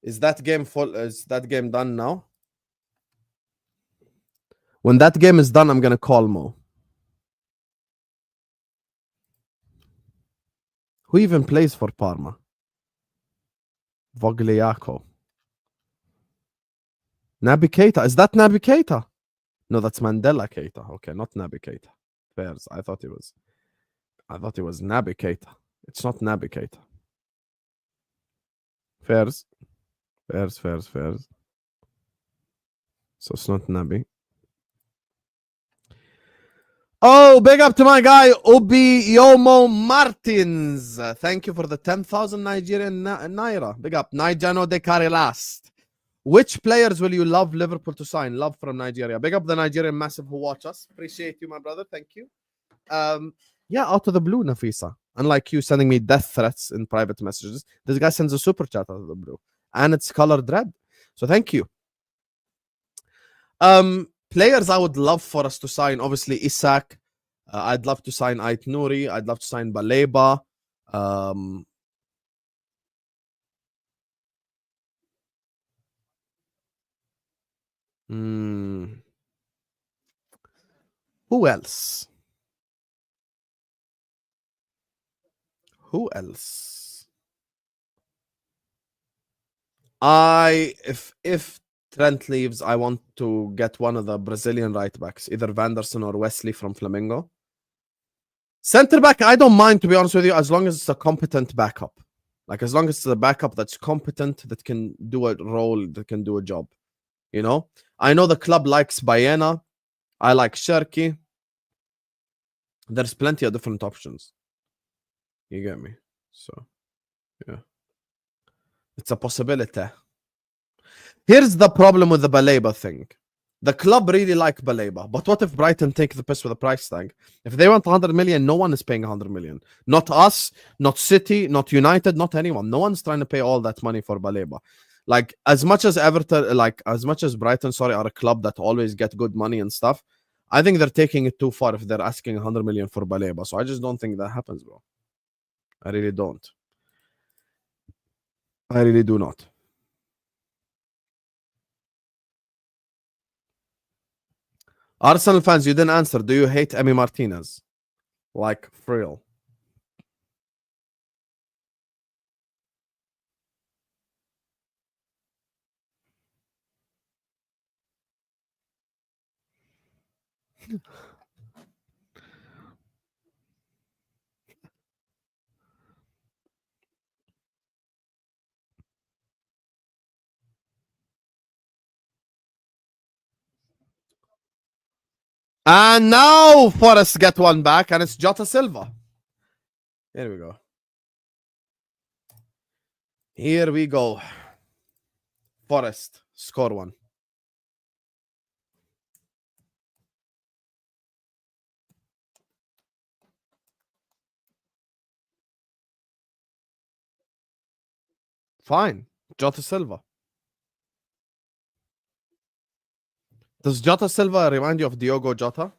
Is that game full? Is that game done now? When that game is done, I'm going to call Mo. Who even plays for Parma? Vogliaco. Naby Keita. Is that Naby Keita? No, that's Mandela Keita. Okay, not Naby Keita. Fairs. I thought it was Naby Keita. It's not Naby Keita. Fairs. So it's not Naby. Oh, big up to my guy, Obi Yomo Martins. Thank you for the 10,000 Nigerian Naira. Big up. Naijano de Last. Which players will you love Liverpool to sign? Love from Nigeria. Big up the Nigerian massive who watch us. Appreciate you, my brother. Thank you. Yeah, out of the blue, Nafisa. Unlike you sending me death threats in private messages, this guy sends a super chat out of the blue. And it's colored red. So thank you. Players I would love for us to sign, obviously Isak. I'd love to sign Ait Nouri. I'd love to sign Baleba. Who else? Who else? If Trent leaves, I want to get one of the Brazilian right backs, either Vanderson or Wesley from Flamengo. Center back, I don't mind, to be honest with you, as long as it's a competent backup. Like, as long as it's a backup that's competent, that can do a role, that can do a job. You know? I know the club likes Baena. I like Sherky. There's plenty of different options. You get me? So, yeah. It's a possibility. Here's the problem with the Baleba thing. The club really like Baleba, but what if Brighton take the piss with a price tag? If they want 100 million, no one is paying 100 million. Not us, not City, not United, not anyone. No one's trying to pay all that money for Baleba. Like, as much as Everton, like, as much as Brighton, are a club that always get good money and stuff, I think they're taking it too far if they're asking 100 million for Baleba. So I just don't think that happens, bro. I really don't. I really do not. Arsenal fans, you didn't answer. Do you hate Emi Martinez? Like, for real. And now Forest get one back, and it's Jota Silva. Here we go. Here we go. Forest score one. Fine. Jota Silva. Does Jota Silva remind you of Diogo Jota?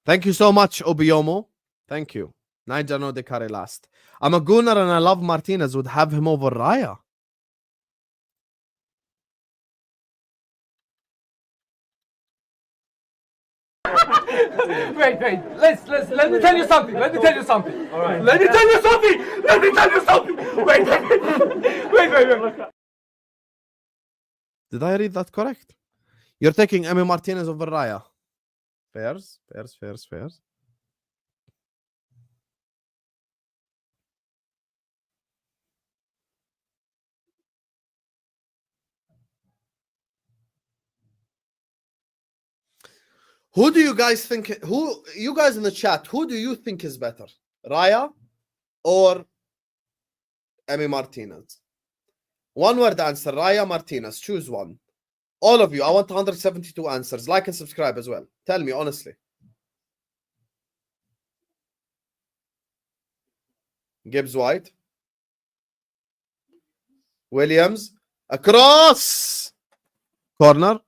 Thank you so much, Obiomo. Thank you. Niger no Decare last. I'm a gooner and I love Martinez. Would have him over Raya. Wait. Let me tell you something. Let me tell you something. All right. Let me tell you something. Wait. Did I read that correct? You're taking Emi Martinez over Raya. Fairs. Who do you guys think? Who you guys in the chat? Who do you think is better, Raya or Emi Martinez? One word answer: Raya, Martinez. Choose one. All of you. I want 172 answers. Like and subscribe as well. Tell me honestly. Gibbs White, Williams, across corner.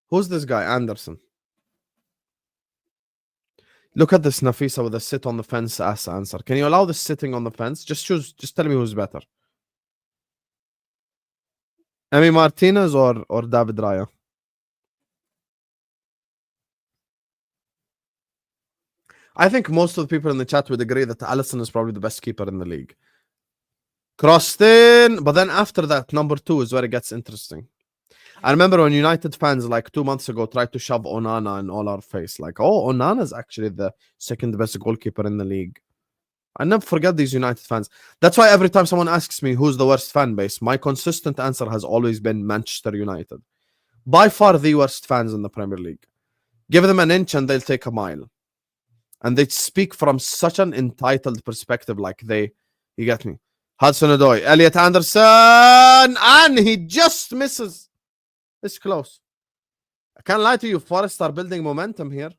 Who's this guy? Anderson. Look at this Nafisa with a sit on the fence ass answer. Can you allow this sitting on the fence? Just choose. Just tell me who's better. Emi Martinez or David Raya? I think most of the people in the chat would agree that Alisson is probably the best keeper in the league. Crossed in, but then after that, number 2 is where it gets interesting. I remember when United fans like 2 months ago tried to shove Onana in all our face. Like, oh, Onana's actually the second best goalkeeper in the league. I never forget these United fans. That's why every time someone asks me who's the worst fan base, my consistent answer has always been Manchester United. By far the worst fans in the Premier League. Give them an inch and they'll take a mile. And they speak from such an entitled perspective, like you get me. Hudson-Odoi, Elliot Anderson, and he just misses. It's close. I can't lie to you, Forest are building momentum here.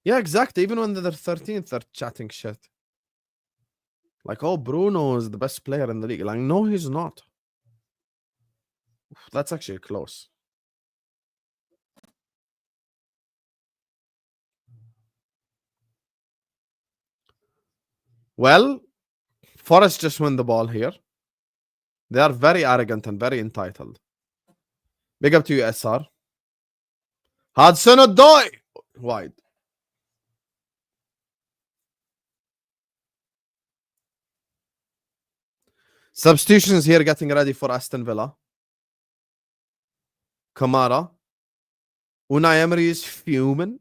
Yeah, exactly. Even when they're 13th, they're chatting shit. Like, oh, Bruno is the best player in the league. Like, no, he's not. That's actually close. Well, Forest just win the ball here. They are very arrogant and very entitled. Big up to you, SR. Hudson-Odoi! Wide. Substitutions here getting ready for Aston Villa. Kamara. Unai Emery is fuming.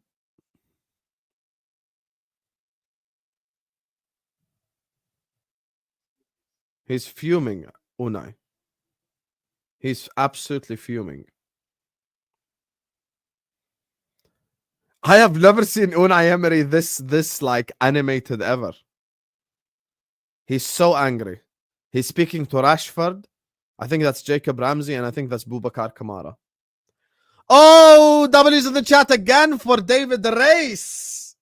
He's fuming, Unai. He's absolutely fuming. I have never seen Unai Emery this like animated ever. He's so angry. He's speaking to Rashford. I think that's Jacob Ramsey, and I think that's Boubacar Kamara. Oh, W's in the chat again for David Race.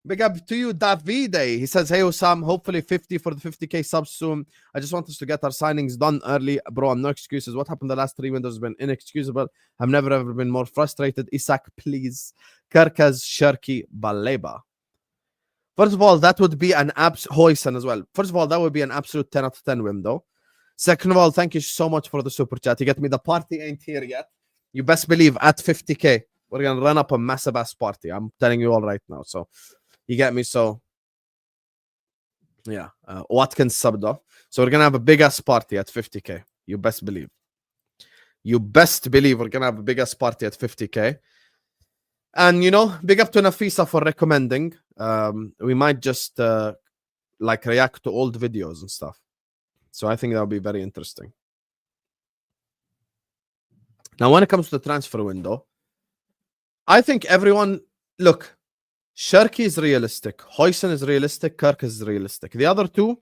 Big up to you, Davide. He says, hey, Osam, hopefully 50 for the 50k subs soon. I just want us to get our signings done early. Bro, no excuses. What happened the last 3 windows has been inexcusable. I've never, ever been more frustrated. Isak, please. Kerkez, Sherky, Baleba. First of all, that would be an Hoyson as well. First of all, that would be an absolute 10 out of 10 window. Second of all, thank you so much for the super chat. You get me, the party ain't here yet. You best believe at 50k, we're going to run up a massive ass party. I'm telling you all right now. So, you get me? So, yeah. Watkins subbed off. So, we're going to have a big ass party at 50k. You best believe. You best believe we're going to have a big ass party at 50k. And, you know, big up to Nafisa for recommending. We might just, like, react to old videos and stuff. So, I think that would be very interesting. Now, when it comes to the transfer window, I think everyone... Look, Sherky is realistic. Hoyson is realistic. Kirk is realistic. The other two...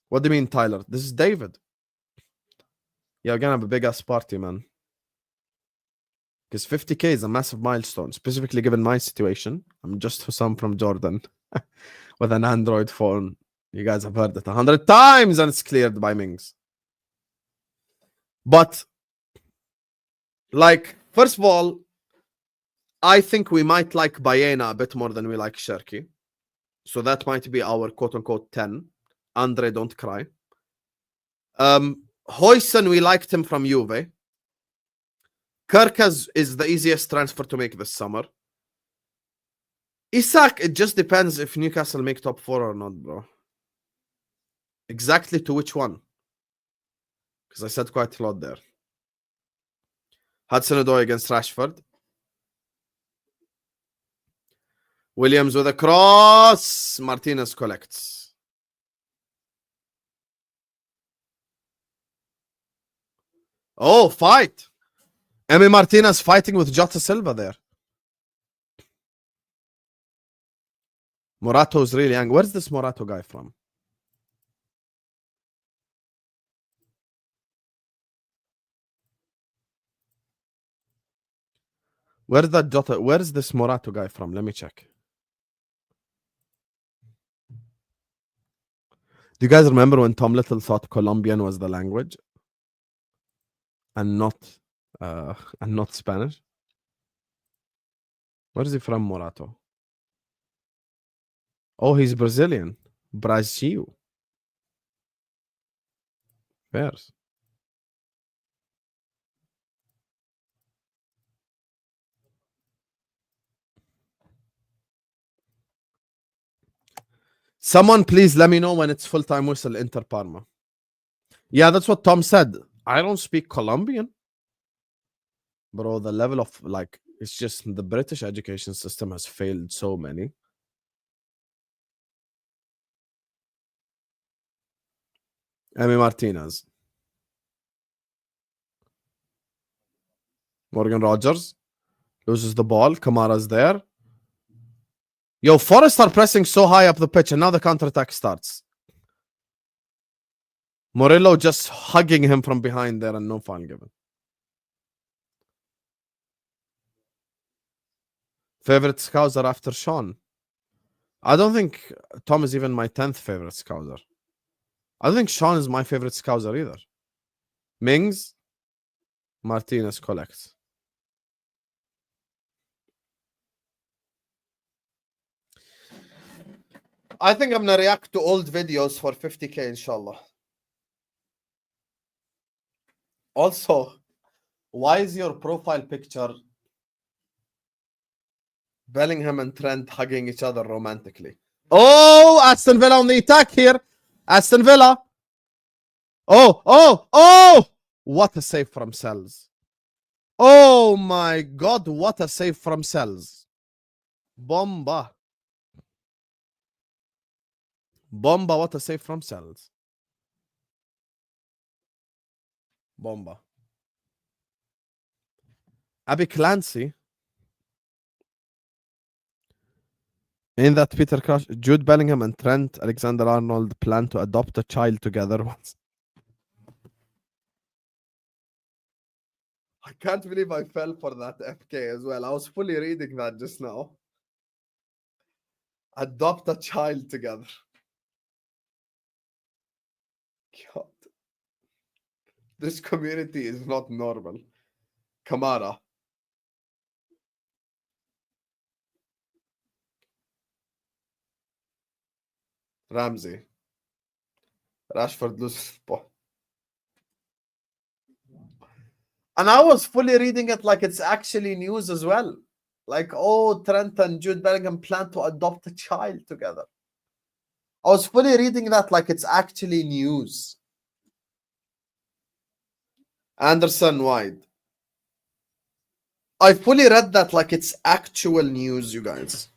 What do you mean, Tyler? This is David. Yeah, we're gonna have a big ass party, man. Because 50K is a massive milestone, specifically given my situation. I'm just Hussam from Jordan with an Android phone. You guys have heard it 100 times and it's cleared by Mings. But, like, first of all, I think we might like Bayena a bit more than we like Sherky. So that might be our quote-unquote 10. Andre, don't cry. Hoyson, we liked him from Juve. Kirkas is the easiest transfer to make this summer. Isak, it just depends if Newcastle make top 4 or not, bro. Exactly to which one? Because I said quite a lot there. Hudson-Odoi against Rashford. Williams with a cross. Martinez collects. Oh, fight. Emi Martinez fighting with Jota Silva there. Morato's really young. Where's this Morato guy from? Where's that Jota? Where's this Morato guy from? Let me check. Do you guys remember when Tom Little thought Colombian was the language and not Spanish? Where is he from, Morato? Oh, he's Brazilian. Brazil. Where's? Someone please let me know when it's full-time whistle Inter Parma. Yeah, that's what Tom said. I don't speak Colombian. Bro, the level of, like, it's just the British education system has failed so many. Emi Martinez. Morgan Rogers loses the ball. Kamara's there. Yo, Forest are pressing so high up the pitch, and now the counter-attack starts. Murillo just hugging him from behind there and no foul given. Favorite Scouser after Sean? I don't think Tom is even my 10th favorite Scouser. I don't think Sean is my favorite Scouser either. Mings, Martinez collects. I think I'm gonna react to old videos for 50K, inshallah. Also, why is your profile picture Bellingham and Trent hugging each other romantically? Oh, Aston Villa on the attack here. Aston Villa. Oh! What a save from Sells. Oh my God, what a save from Sells. Bomba. Bomba, what a save from Sells. Bomba. Abby Clancy. In that Peter Crouch, Jude Bellingham and Trent Alexander-Arnold plan to adopt a child together once. I can't believe I fell for that FK as well. I was fully reading that just now. Adopt a child together. God. This community is not normal. Kamara. Ramsey. Rashford loses the ball. And I was fully reading it like it's actually news as well. Like, oh, Trent and Jude Bellingham plan to adopt a child together. I was fully reading that like it's actually news. Anderson wide. I fully read that like it's actual news, you guys.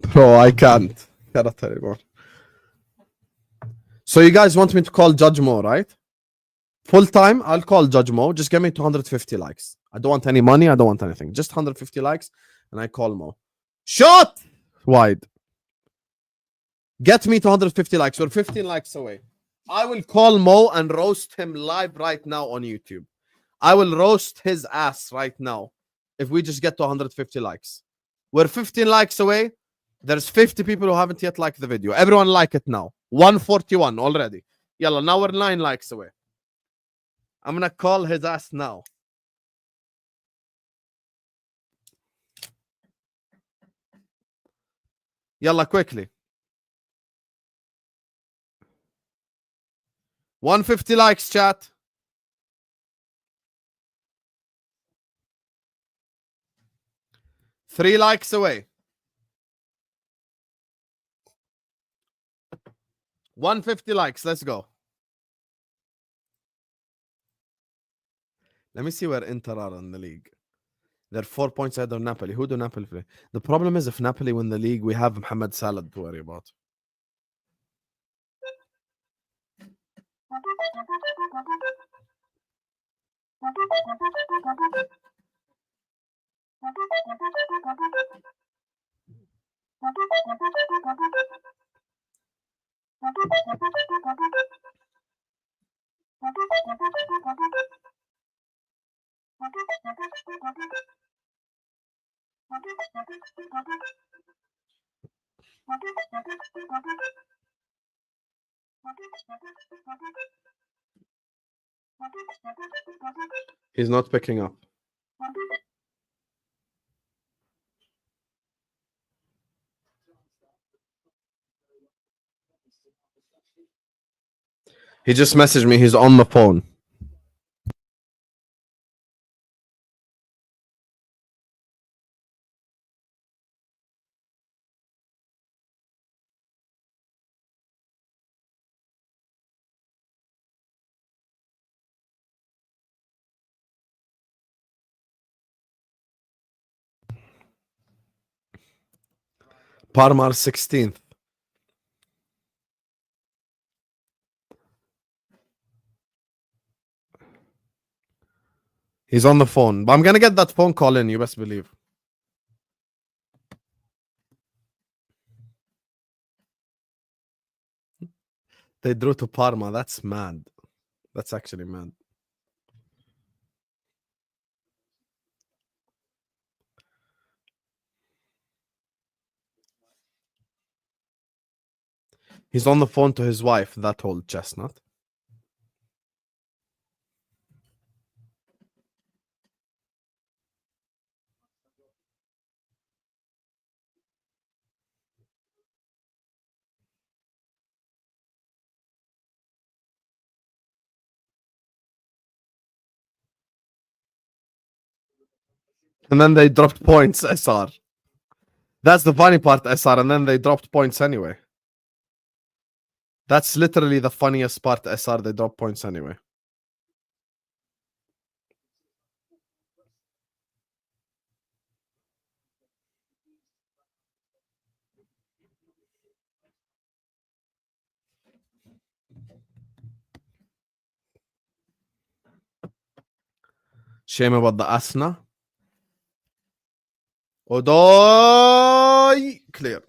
Bro, I can't. Cannot anymore. So you guys want me to call Judge Mo, right? Full time, I'll call Judge Mo. Just give me 250 likes. I don't want any money. I don't want anything. Just 150 likes, and I call Mo. Shot wide. Get me 250 likes. We're 15 likes away. I will call Mo and roast him live right now on YouTube. I will roast his ass right now if we just get to 150 likes. We're 15 likes away. There's 50 people who haven't yet liked the video. Everyone like it now. 141 already. Yalla, now we're 9 likes away. I'm gonna call his ass now. Yalla, quickly. 150 likes, chat. Three likes away. 150 likes. Let's go. Let me see where Inter are in the league. They're 4 points ahead of Napoli. Who do Napoli play? The problem is if Napoli win the league, we have Mohamed Salah to worry about. He's not picking up. He just messaged me. He's on the phone. Parma 16th. He's on the phone. But I'm going to get that phone call in, you best believe. They drew to Parma. That's mad. That's actually mad. He's on the phone to his wife, that old chestnut. And then they dropped points, SR. That's the funny part, SR. And then they dropped points anyway. That's literally the funniest part, SR. They dropped points anyway. Shame about the Asna. Odoi! Clear.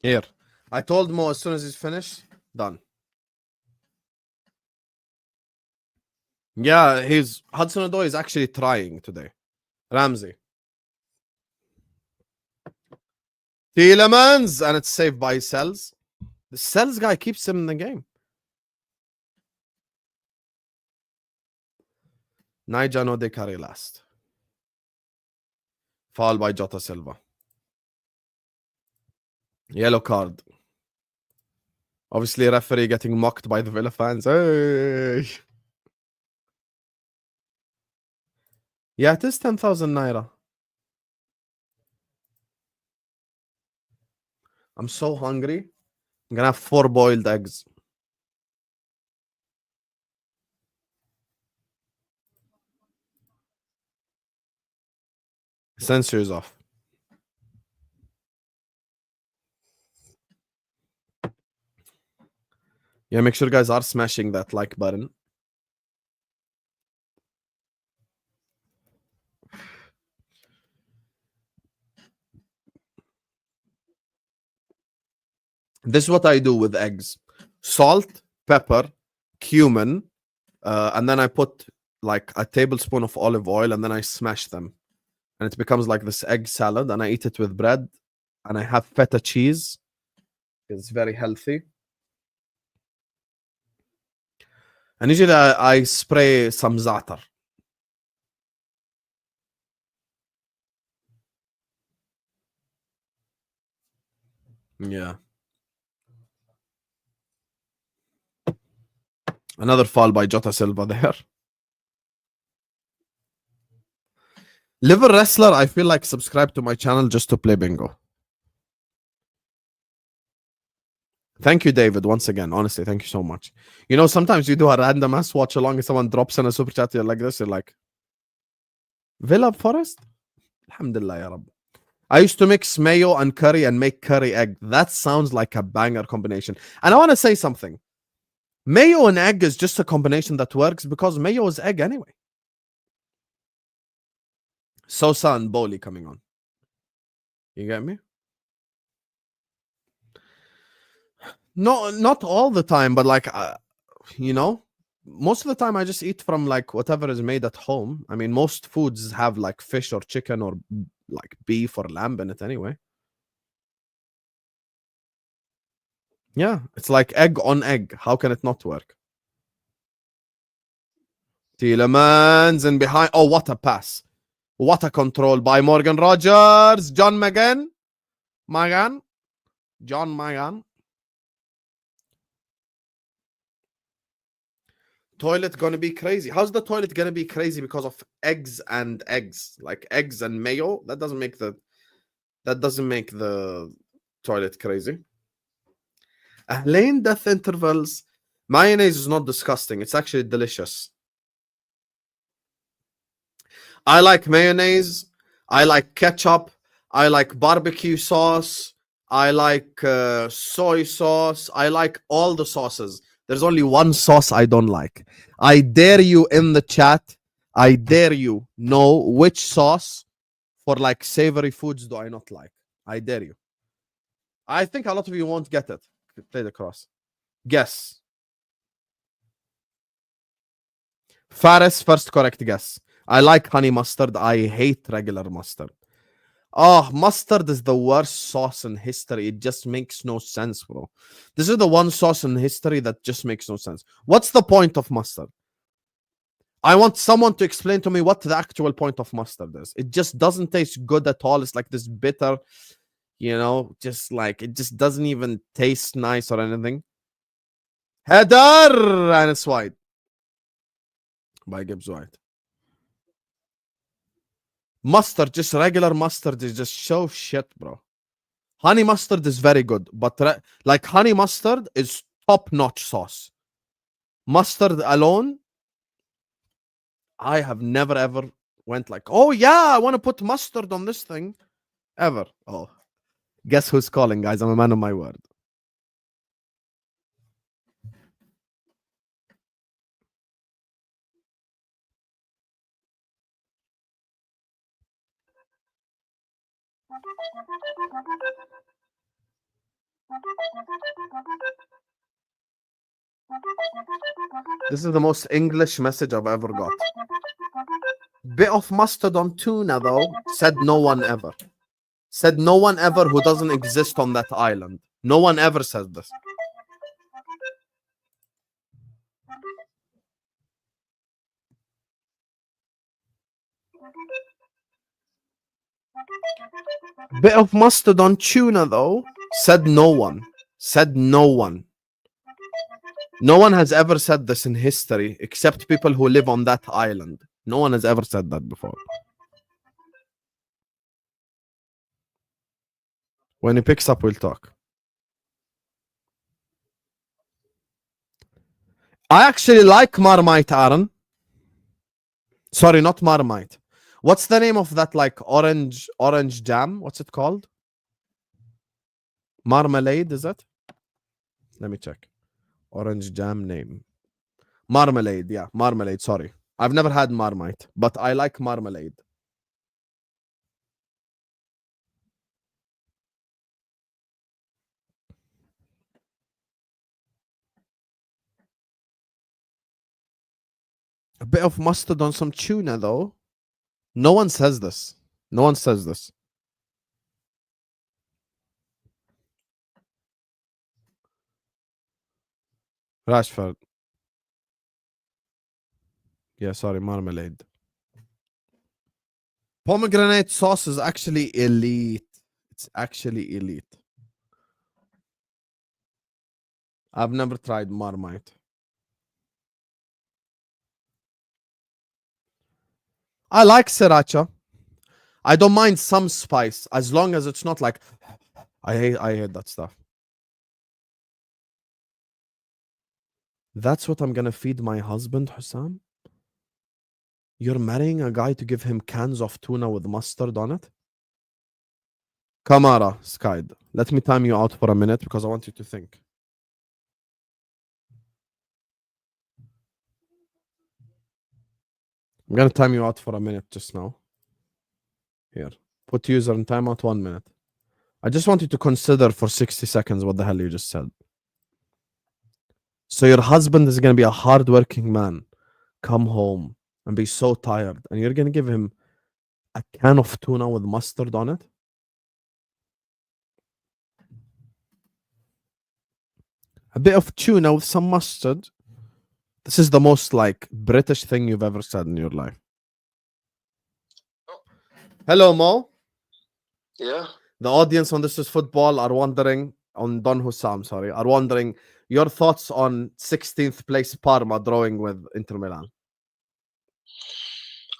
Here. I told Mo as soon as he's finished, done. Yeah, Hudson Odoi is actually trying today. Ramsey. Tielemans, and it's saved by Cells. The Cells guy keeps him in the game. Naija no de carry last. Foul by Jota Silva. Yellow card. Obviously, referee getting mocked by the Villa fans. Hey. Yeah, it is 10,000 naira. I'm so hungry. I'm gonna have 4 boiled eggs. Sensors off. Yeah, make sure you guys are smashing that like button. This is what I do with eggs: salt, pepper, cumin, and then I put like a tablespoon of olive oil, and then I smash them, and it becomes like this egg salad. And I eat it with bread, and I have feta cheese. It's very healthy. And usually I spray some za'atar. Yeah. Another foul by Jota Silva there. Liver Wrestler, I feel like subscribe to my channel just to play bingo. Thank you, David, once again. Honestly, thank you so much. You know, sometimes you do a random ass watch along and someone drops in a super chat, you're like this, you're like, Villa Forest? Alhamdulillah, ya Rab. I used to mix mayo and curry and make curry egg. That sounds like a banger combination. And I want to say something. Mayo and egg is just a combination that works because mayo is egg anyway. Sosa and Boli coming on. You get me? No, not all the time, but like, you know, most of the time I just eat from like whatever is made at home. I mean, most foods have like fish or chicken or like beef or lamb in it anyway. Yeah, it's like egg on egg. How can it not work? Tielemans and behind. Oh, what a pass. What a control by Morgan Rogers. John Magan. John Magan. Toilet gonna be crazy. How's the toilet gonna be crazy because of eggs and eggs? Like eggs and mayo? That doesn't make the toilet crazy. Lane death intervals. Mayonnaise is not disgusting. It's actually delicious. I like mayonnaise. I like ketchup. I like barbecue sauce. I like soy sauce. I like all the sauces. There's only one sauce I don't like. I dare you in the chat. I dare you know which sauce for like savory foods do I not like. I dare you. I think a lot of you won't get it. Play the cross. Guess. Faris, first correct guess. I like honey mustard. I hate regular mustard. Oh, mustard is the worst sauce in history. It just makes no sense, bro. This is the one sauce in history that just makes no sense. What's the point of mustard? I want someone to explain to me what the actual point of mustard is. It just doesn't taste good at all. It's like this bitter, you know, just like it just doesn't even taste nice or anything. Header! And it's wide. By Gibbs White. Mustard, just regular mustard is just so shit, bro. Honey mustard is very good, but like honey mustard is top-notch sauce. Mustard alone, I have never ever went like, oh yeah, I want to put mustard on this thing. Ever. Oh, guess who's calling, guys? I'm a man of my word. This is the most English message I've ever got. Bit of mustard on tuna, though, said no one ever. said no one ever who doesn't exist on that island. No one ever said this. Bit of mustard on tuna, though. Said no one. Said no one. No one has ever said this in history except people who live on that island. No one has ever said that before. When he picks up, we'll talk. I actually like Marmite, Aaron. Sorry, not Marmite. What's the name of that like orange jam? What's it called? Marmalade, is it? Let me check. Orange jam name. Marmalade, yeah, marmalade, sorry. I've never had Marmite, but I like marmalade. A bit of mustard on some tuna, though. No one says this. No one says this. Rashford. Yeah, sorry, marmalade. Pomegranate sauce is actually elite. It's actually elite. I've never tried Marmite. I like sriracha. I don't mind some spice as long as it's not like I hate that stuff. That's what I'm gonna feed my husband, Hussam? You're marrying a guy to give him cans of tuna with mustard on it? Kamara, Skyd, let me time you out for a minute because I want you to think. I'm gonna time you out for a minute just now. Here, put user in timeout 1 minute. I just want you to consider for 60 seconds what the hell you just said. So your husband is gonna be a hardworking man, come home and be so tired, and you're gonna give him a can of tuna with mustard on it? A bit of tuna with some mustard. This is the most like British thing you've ever said in your life. Hello, Mo. Yeah. The audience on This Is Football are wondering, on Don Hussam, sorry, are wondering your thoughts on 16th place Parma drawing with Inter Milan.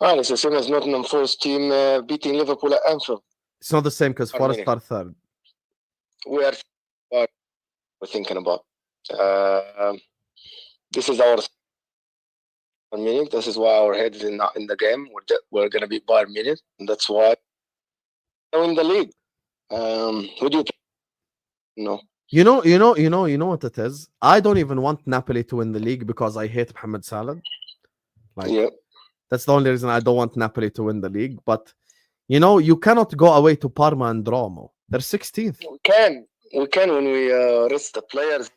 It's the same as Nottingham Forest team beating Liverpool at Anfield. It's not the same because Forest are third. We're thinking about. This is our Bayern Munich. This is why our head is not in the game. We're going to beat Bayern Munich, and that's why we're in the league. Who do you? No. You know what it is. I don't even want Napoli to win the league because I hate Mohamed Salah. Like, Yeah. that's the only reason I don't want Napoli to win the league. But you cannot go away to Parma and draw. Mo. They're 16th. We can when we rest the players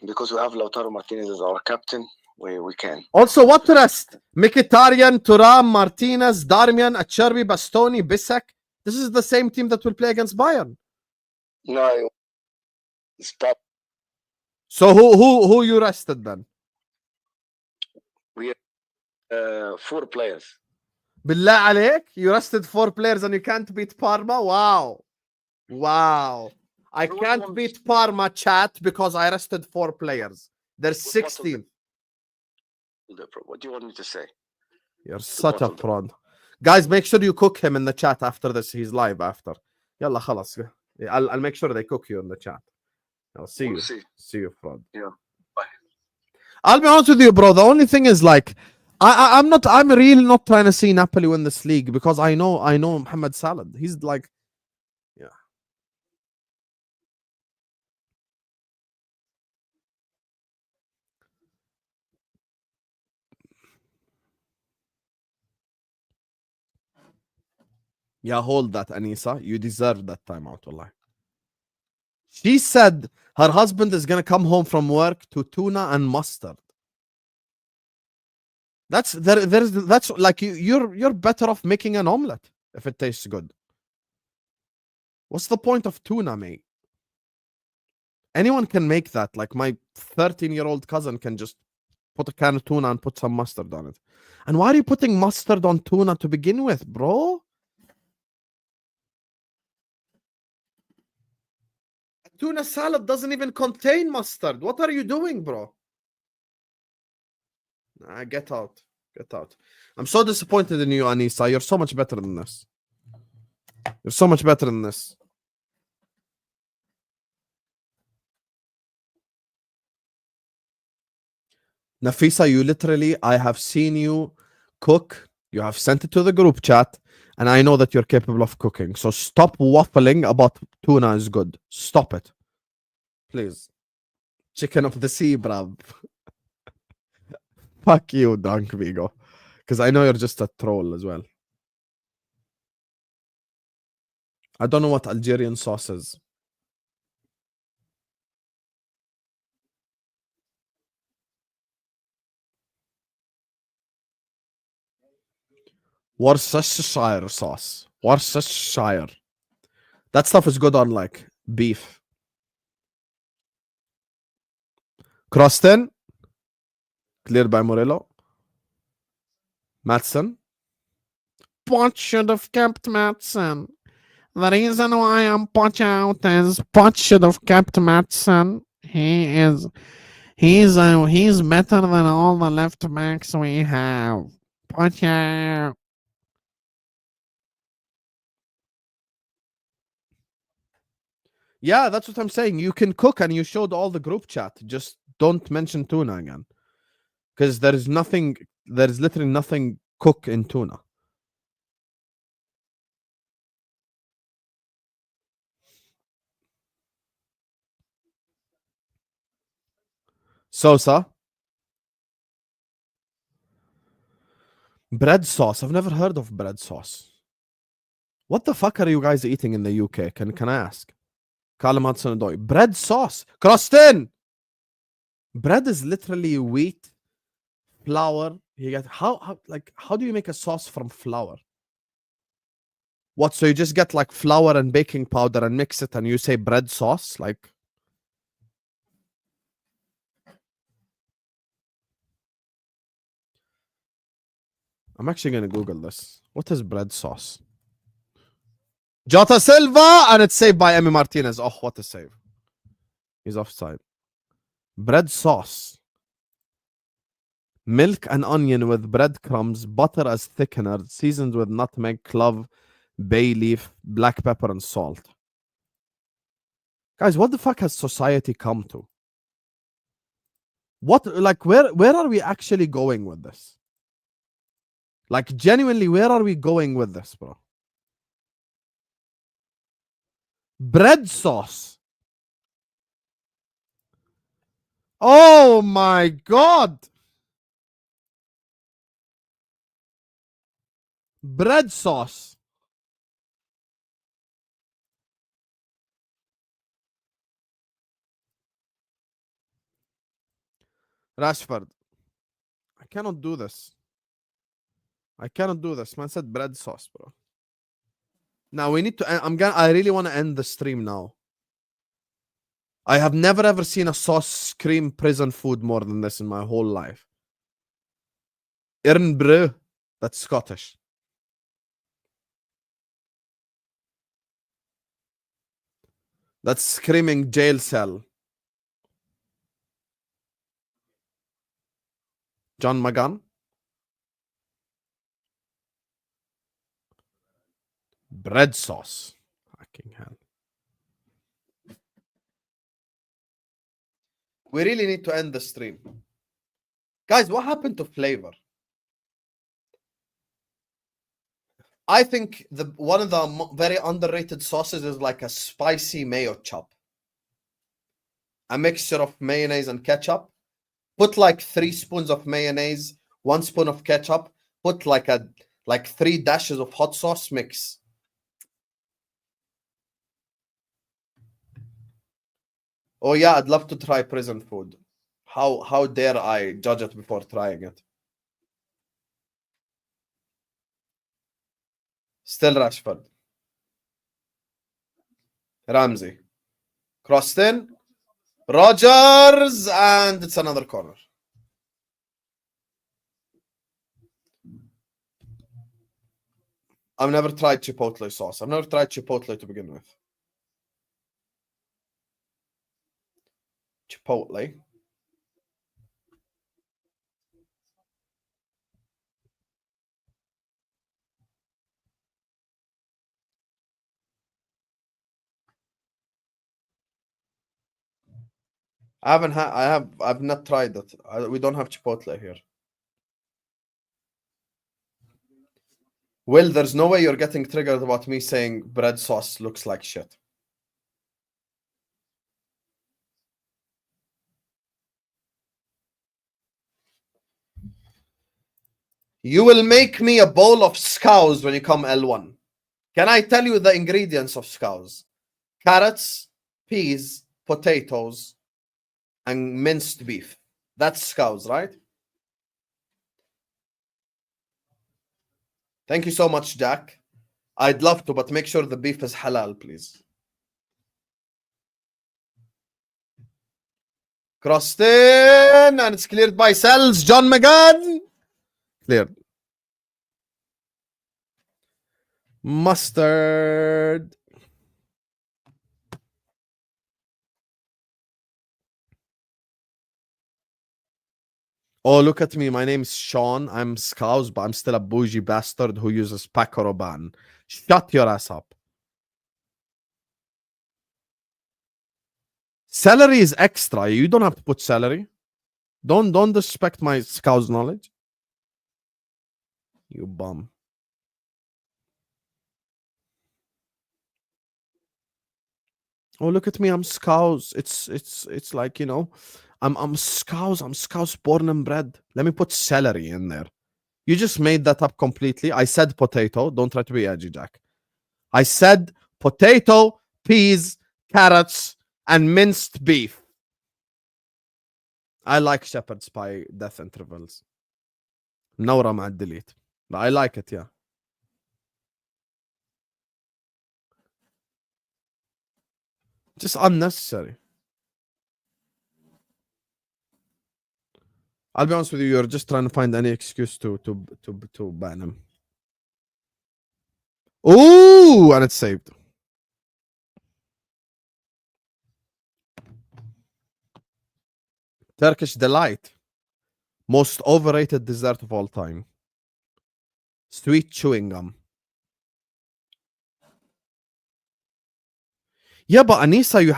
because we have Lautaro Martinez as our captain. We can. Also, what rest? Mkhitaryan, Thuram, Martinez, Darmian, Acerbi, Bastoni, Bisek. This is the same team that will play against Bayern. No, stop. So who you rested then? We have 4 players. Billah عليك, you rested 4 players and you can't beat Parma? Wow. I can't beat Parma, chat, because I rested 4 players. They're 16th. What do you want me to say? You're such a fraud. Guys, make sure you cook him in the chat after this. He's live after. Yalla khalas. I'll make sure they cook you in the chat. I'll see you. See you, fraud. Yeah. Bye. I'll be honest with you, bro. The only thing is like I'm really not trying to see Napoli win this league because I know Mohamed Salah. He's like, yeah. Yeah, hold that, Anisa. You deserve that timeout, wallahi. She said her husband is gonna come home from work to tuna and mustard. That's like you're better off making an omelette if it tastes good. What's the point of tuna, mate? Anyone can make that. Like my 13-year-old cousin can just put a can of tuna and put some mustard on it. And why are you putting mustard on tuna to begin with, bro? A tuna salad doesn't even contain mustard. What are you doing, bro? Nah, get out. Get out. I'm so disappointed in you, Anissa. You're so much better than this. You're so much better than this. Nafisa, you literally, I have seen you cook. You have sent it to the group chat, and I know that you're capable of cooking. So stop waffling about tuna is good. Stop it. Please. Chicken of the sea, bruv. Fuck you, Dunk Vigo. Because I know you're just a troll as well. I don't know what Algerian sauce is. Worcestershire sauce. Worcestershire. That stuff is good on like beef. Croston. Cleared by Morello. Matson. Pot should have kept Matson. The reason why I'm Pot out is Pot should have kept Matson. He's better than all the left backs we have. Pot out. Yeah, that's what I'm saying. You can cook, and you showed all the group chat. Just don't mention tuna again. Because there is literally nothing cook in tuna. Sosa. Bread sauce. I've never heard of bread sauce. What the fuck are you guys eating in the UK? Can I ask? Callum Hudson-Odoi. Bread sauce. Crostin! Bread is literally wheat, flour. You get how do you make a sauce from flour? What? So you just get like flour and baking powder and mix it, and you say bread sauce? Like, I'm actually gonna Google this. What is bread sauce? Jota Silva, and it's saved by Emi Martinez. Oh, what a save! He's offside. Bread sauce. Milk and onion with breadcrumbs, butter as thickener, seasoned with nutmeg, clove, bay leaf, black pepper, and salt. Guys, what the fuck has society come to? What, like, where are we actually going with this? Like, genuinely, where are we going with this, bro? Bread sauce. Oh my god. Bread sauce. Rashford. I cannot do this. I cannot do this. Man said bread sauce, bro. Now we need to. I really want to end the stream now. I have never ever seen a sauce scream prison food more than this in my whole life. Irnbrew. That's Scottish. That's screaming jail cell. John McGann. Bread sauce. Fucking hell. We really need to end the stream. Guys, what happened to flavor? I think one of the very underrated sauces is like a spicy mayo chop. A mixture of mayonnaise and ketchup. Put like 3 spoons of mayonnaise, 1 spoon of ketchup. Put like 3 dashes of hot sauce mix. Oh yeah, I'd love to try prison food. How dare I judge it before trying it? Still Rashford. Ramsey. Crossed in. Rogers, and it's another corner. I've never tried chipotle sauce. I've never tried chipotle to begin with. Chipotle. I've not tried it. We don't have chipotle here. Will, there's no way you're getting triggered about me saying bread sauce looks like shit. You will make me a bowl of scouse when you come L1. Can I tell you the ingredients of scouse? Carrots, peas, potatoes, and minced beef. That's scouse, right? Thank you so much, Jack. I'd love to, but make sure the beef is halal, please. Crossed in, and it's cleared by Sells. John McGann. Cleared. Mustard. Oh, look at me. My name's Sean. I'm Scouse, but I'm still a bougie bastard who uses Pacoroban. Shut your ass up. Celery is extra. You don't have to put celery. Don't disrespect my Scouse knowledge. You bum. Oh, look at me. I'm Scouse. It's like, you know, I'm Scouse. I'm Scouse born and bred. Let me put celery in there. You just made that up completely. I said potato. Don't try to be edgy, Jack. I said potato, peas, carrots, and minced beef. I like shepherd's pie death intervals. Nora مع delete. But I like it, yeah. Just unnecessary. I'll be honest with you, you're just trying to find any excuse to ban him. Ooh, and it's saved. Turkish delight. Most overrated dessert of all time. Sweet chewing gum. Yeah, but Anissa, you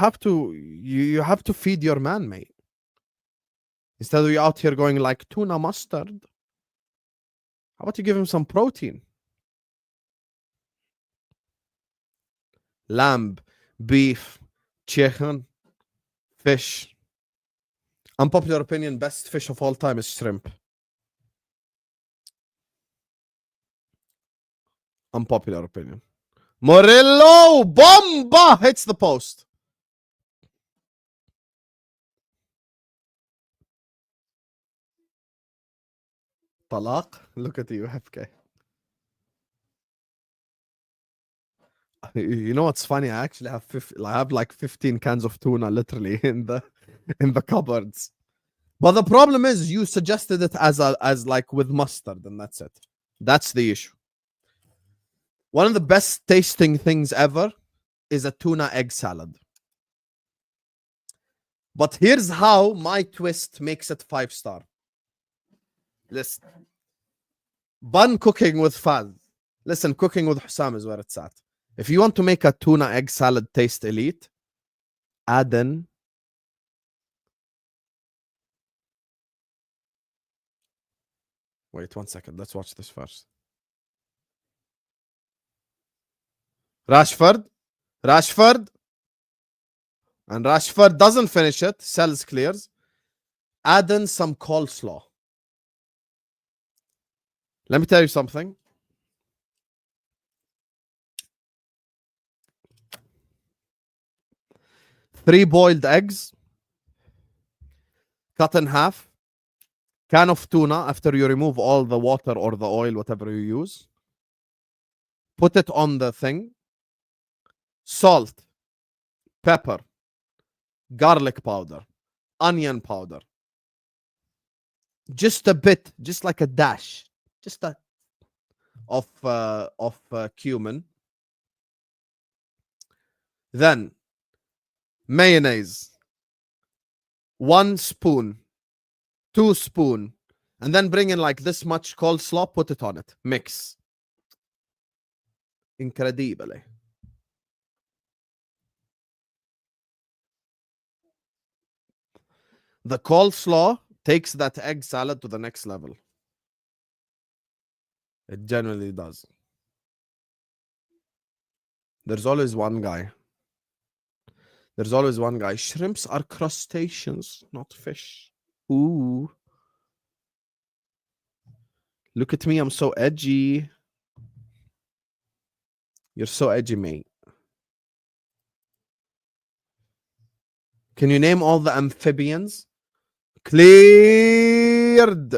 have to feed your man, mate. Instead of you out here going like tuna mustard. How about you give him some protein? Lamb, beef, chicken, fish. Unpopular opinion, best fish of all time is shrimp. Unpopular opinion. Murillo bomba hits the post. Talaq. Look at you, FK. You know what's funny? I actually have I have like 15 cans of tuna literally in the cupboards. But the problem is you suggested it as like with mustard, and that's it. That's the issue. One of the best tasting things ever is a tuna egg salad. But here's how my twist makes it 5-star. Listen. Bun cooking with Faz. Listen, cooking with Hussam is where it's at. If you want to make a tuna egg salad taste elite, add in wait 1 second. Let's watch this first. Rashford. And Rashford doesn't finish it. Sells clears. Add in some coleslaw. Let me tell you something. Three boiled eggs. Cut in half. Can of tuna after you remove all the water or the oil, whatever you use. Put it on the thing. Salt. pepper, garlic powder, onion powder. Just a bit, just like a dash, just a of cumin. Then mayonnaise, 1 spoon, 2 spoon, and then bring in like this much coleslaw, put it on it, mix. Incredibile. The coleslaw takes that egg salad to the next level. It generally does. There's always one guy. There's always one guy. Shrimps are crustaceans, not fish. Ooh. Look at me, I'm so edgy. You're so edgy, mate. Can you name all the amphibians? Cleared.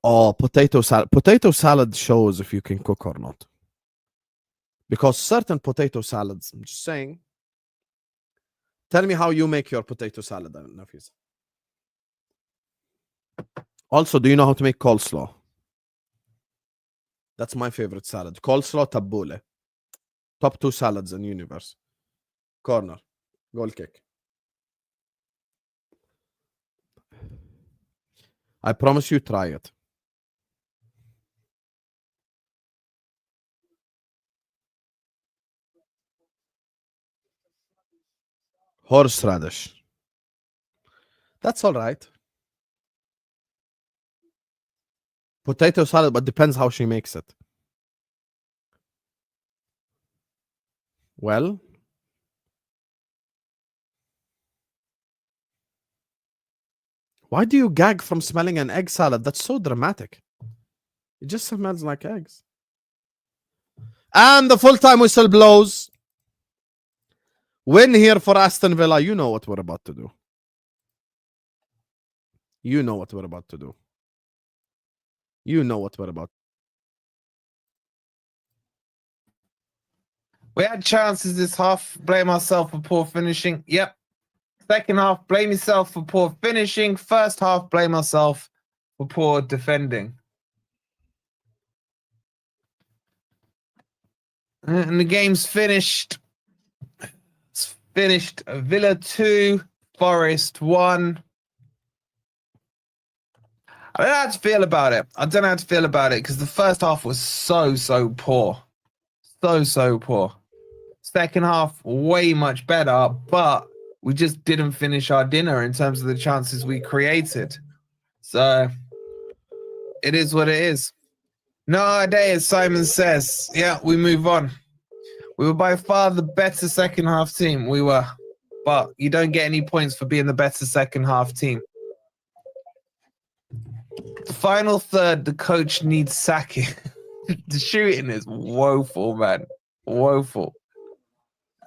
Oh, potato salad. Potato salad shows if you can cook or not. Because certain potato salads, I'm just saying. Tell me how you make your potato salad, Nafis. Also, do you know how to make coleslaw? That's my favorite salad. Coleslaw, tabbouleh. Top 2 salads in the universe. Corner. Goal kick. I promise you, try it. Horseradish. That's all right. Potato salad, but depends how she makes it. Well, why do you gag from smelling an egg salad? That's so dramatic. It just smells like eggs. And the full-time whistle blows. Win here for Aston Villa. You know what we're about to do. You know what we're about to do. You know what we're about. We had chances this half. Blame ourselves for poor finishing. Yep. Second half, blame yourself for poor finishing. First half, blame ourselves for poor defending. And the game's finished. It's finished. Villa 2, Forest 1. I don't know how to feel about it. I don't know how to feel about it because the first half was so poor. So poor. Second half, way much better, but we just didn't finish our dinner in terms of the chances we created. So it is what it is. Nowadays, Simon says, yeah, we move on. We were by far the better second half team. We were. But you don't get any points for being the better second half team. The final third, the coach needs sacking. The shooting is woeful, man. Woeful.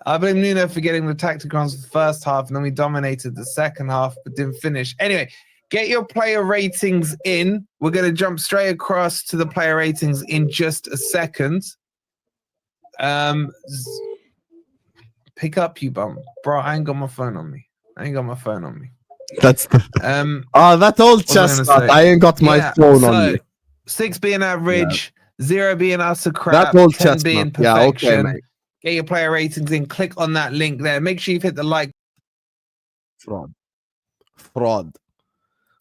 I blame Nuno for getting the tactic grounds for the first half, and then we dominated the second half, but didn't finish. Anyway, get your player ratings in. We're going to jump straight across to the player ratings in just a second. Pick up, you bum. Bro, I ain't got my phone on me. That's that old chestnut. I ain't got my phone on me. 6 being average, 0 being utter crap, That old 10 chestnut. being Yeah, perfection. okay, mate. Get your player ratings in. Click on that link there. Make sure you've hit the like. Fraud.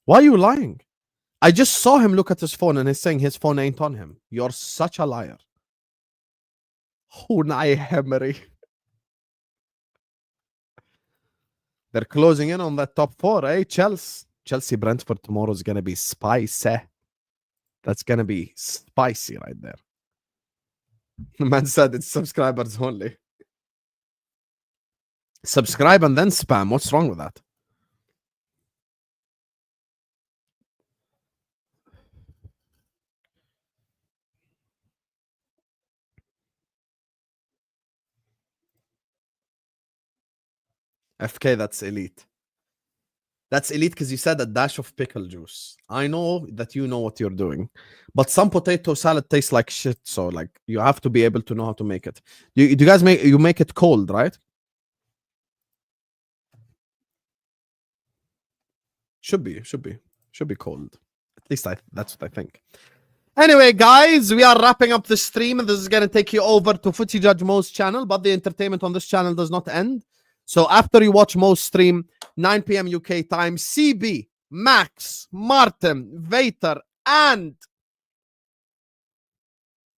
Why are you lying? I just saw him look at his phone and he's saying his phone ain't on him. You're such a liar. Unai Emery. They're closing in on that top 4, eh? Chelsea Brentford tomorrow is going to be spicy. That's going to be spicy right there. The man said it's subscribers only. Subscribe and then spam. What's wrong with that? FK, that's elite. That's elite because you said a dash of pickle juice. I know that you know what you're doing, but some potato salad tastes like shit. So like you have to be able to know how to make it. Do you guys make it cold, right? Should be cold. At least that's what I think. Anyway, guys, we are wrapping up the stream, and this is going to take you over to Footy Judge Mo's channel, but the entertainment on this channel does not end. So after you watch Mo's stream, 9 p.m. UK time, CB, Max, Martin, Vater, and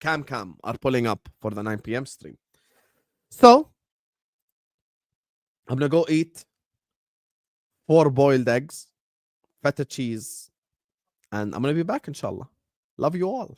Cam are pulling up for the 9 p.m. stream. So I'm going to go eat 4 boiled eggs, feta cheese, and I'm going to be back, inshallah. Love you all.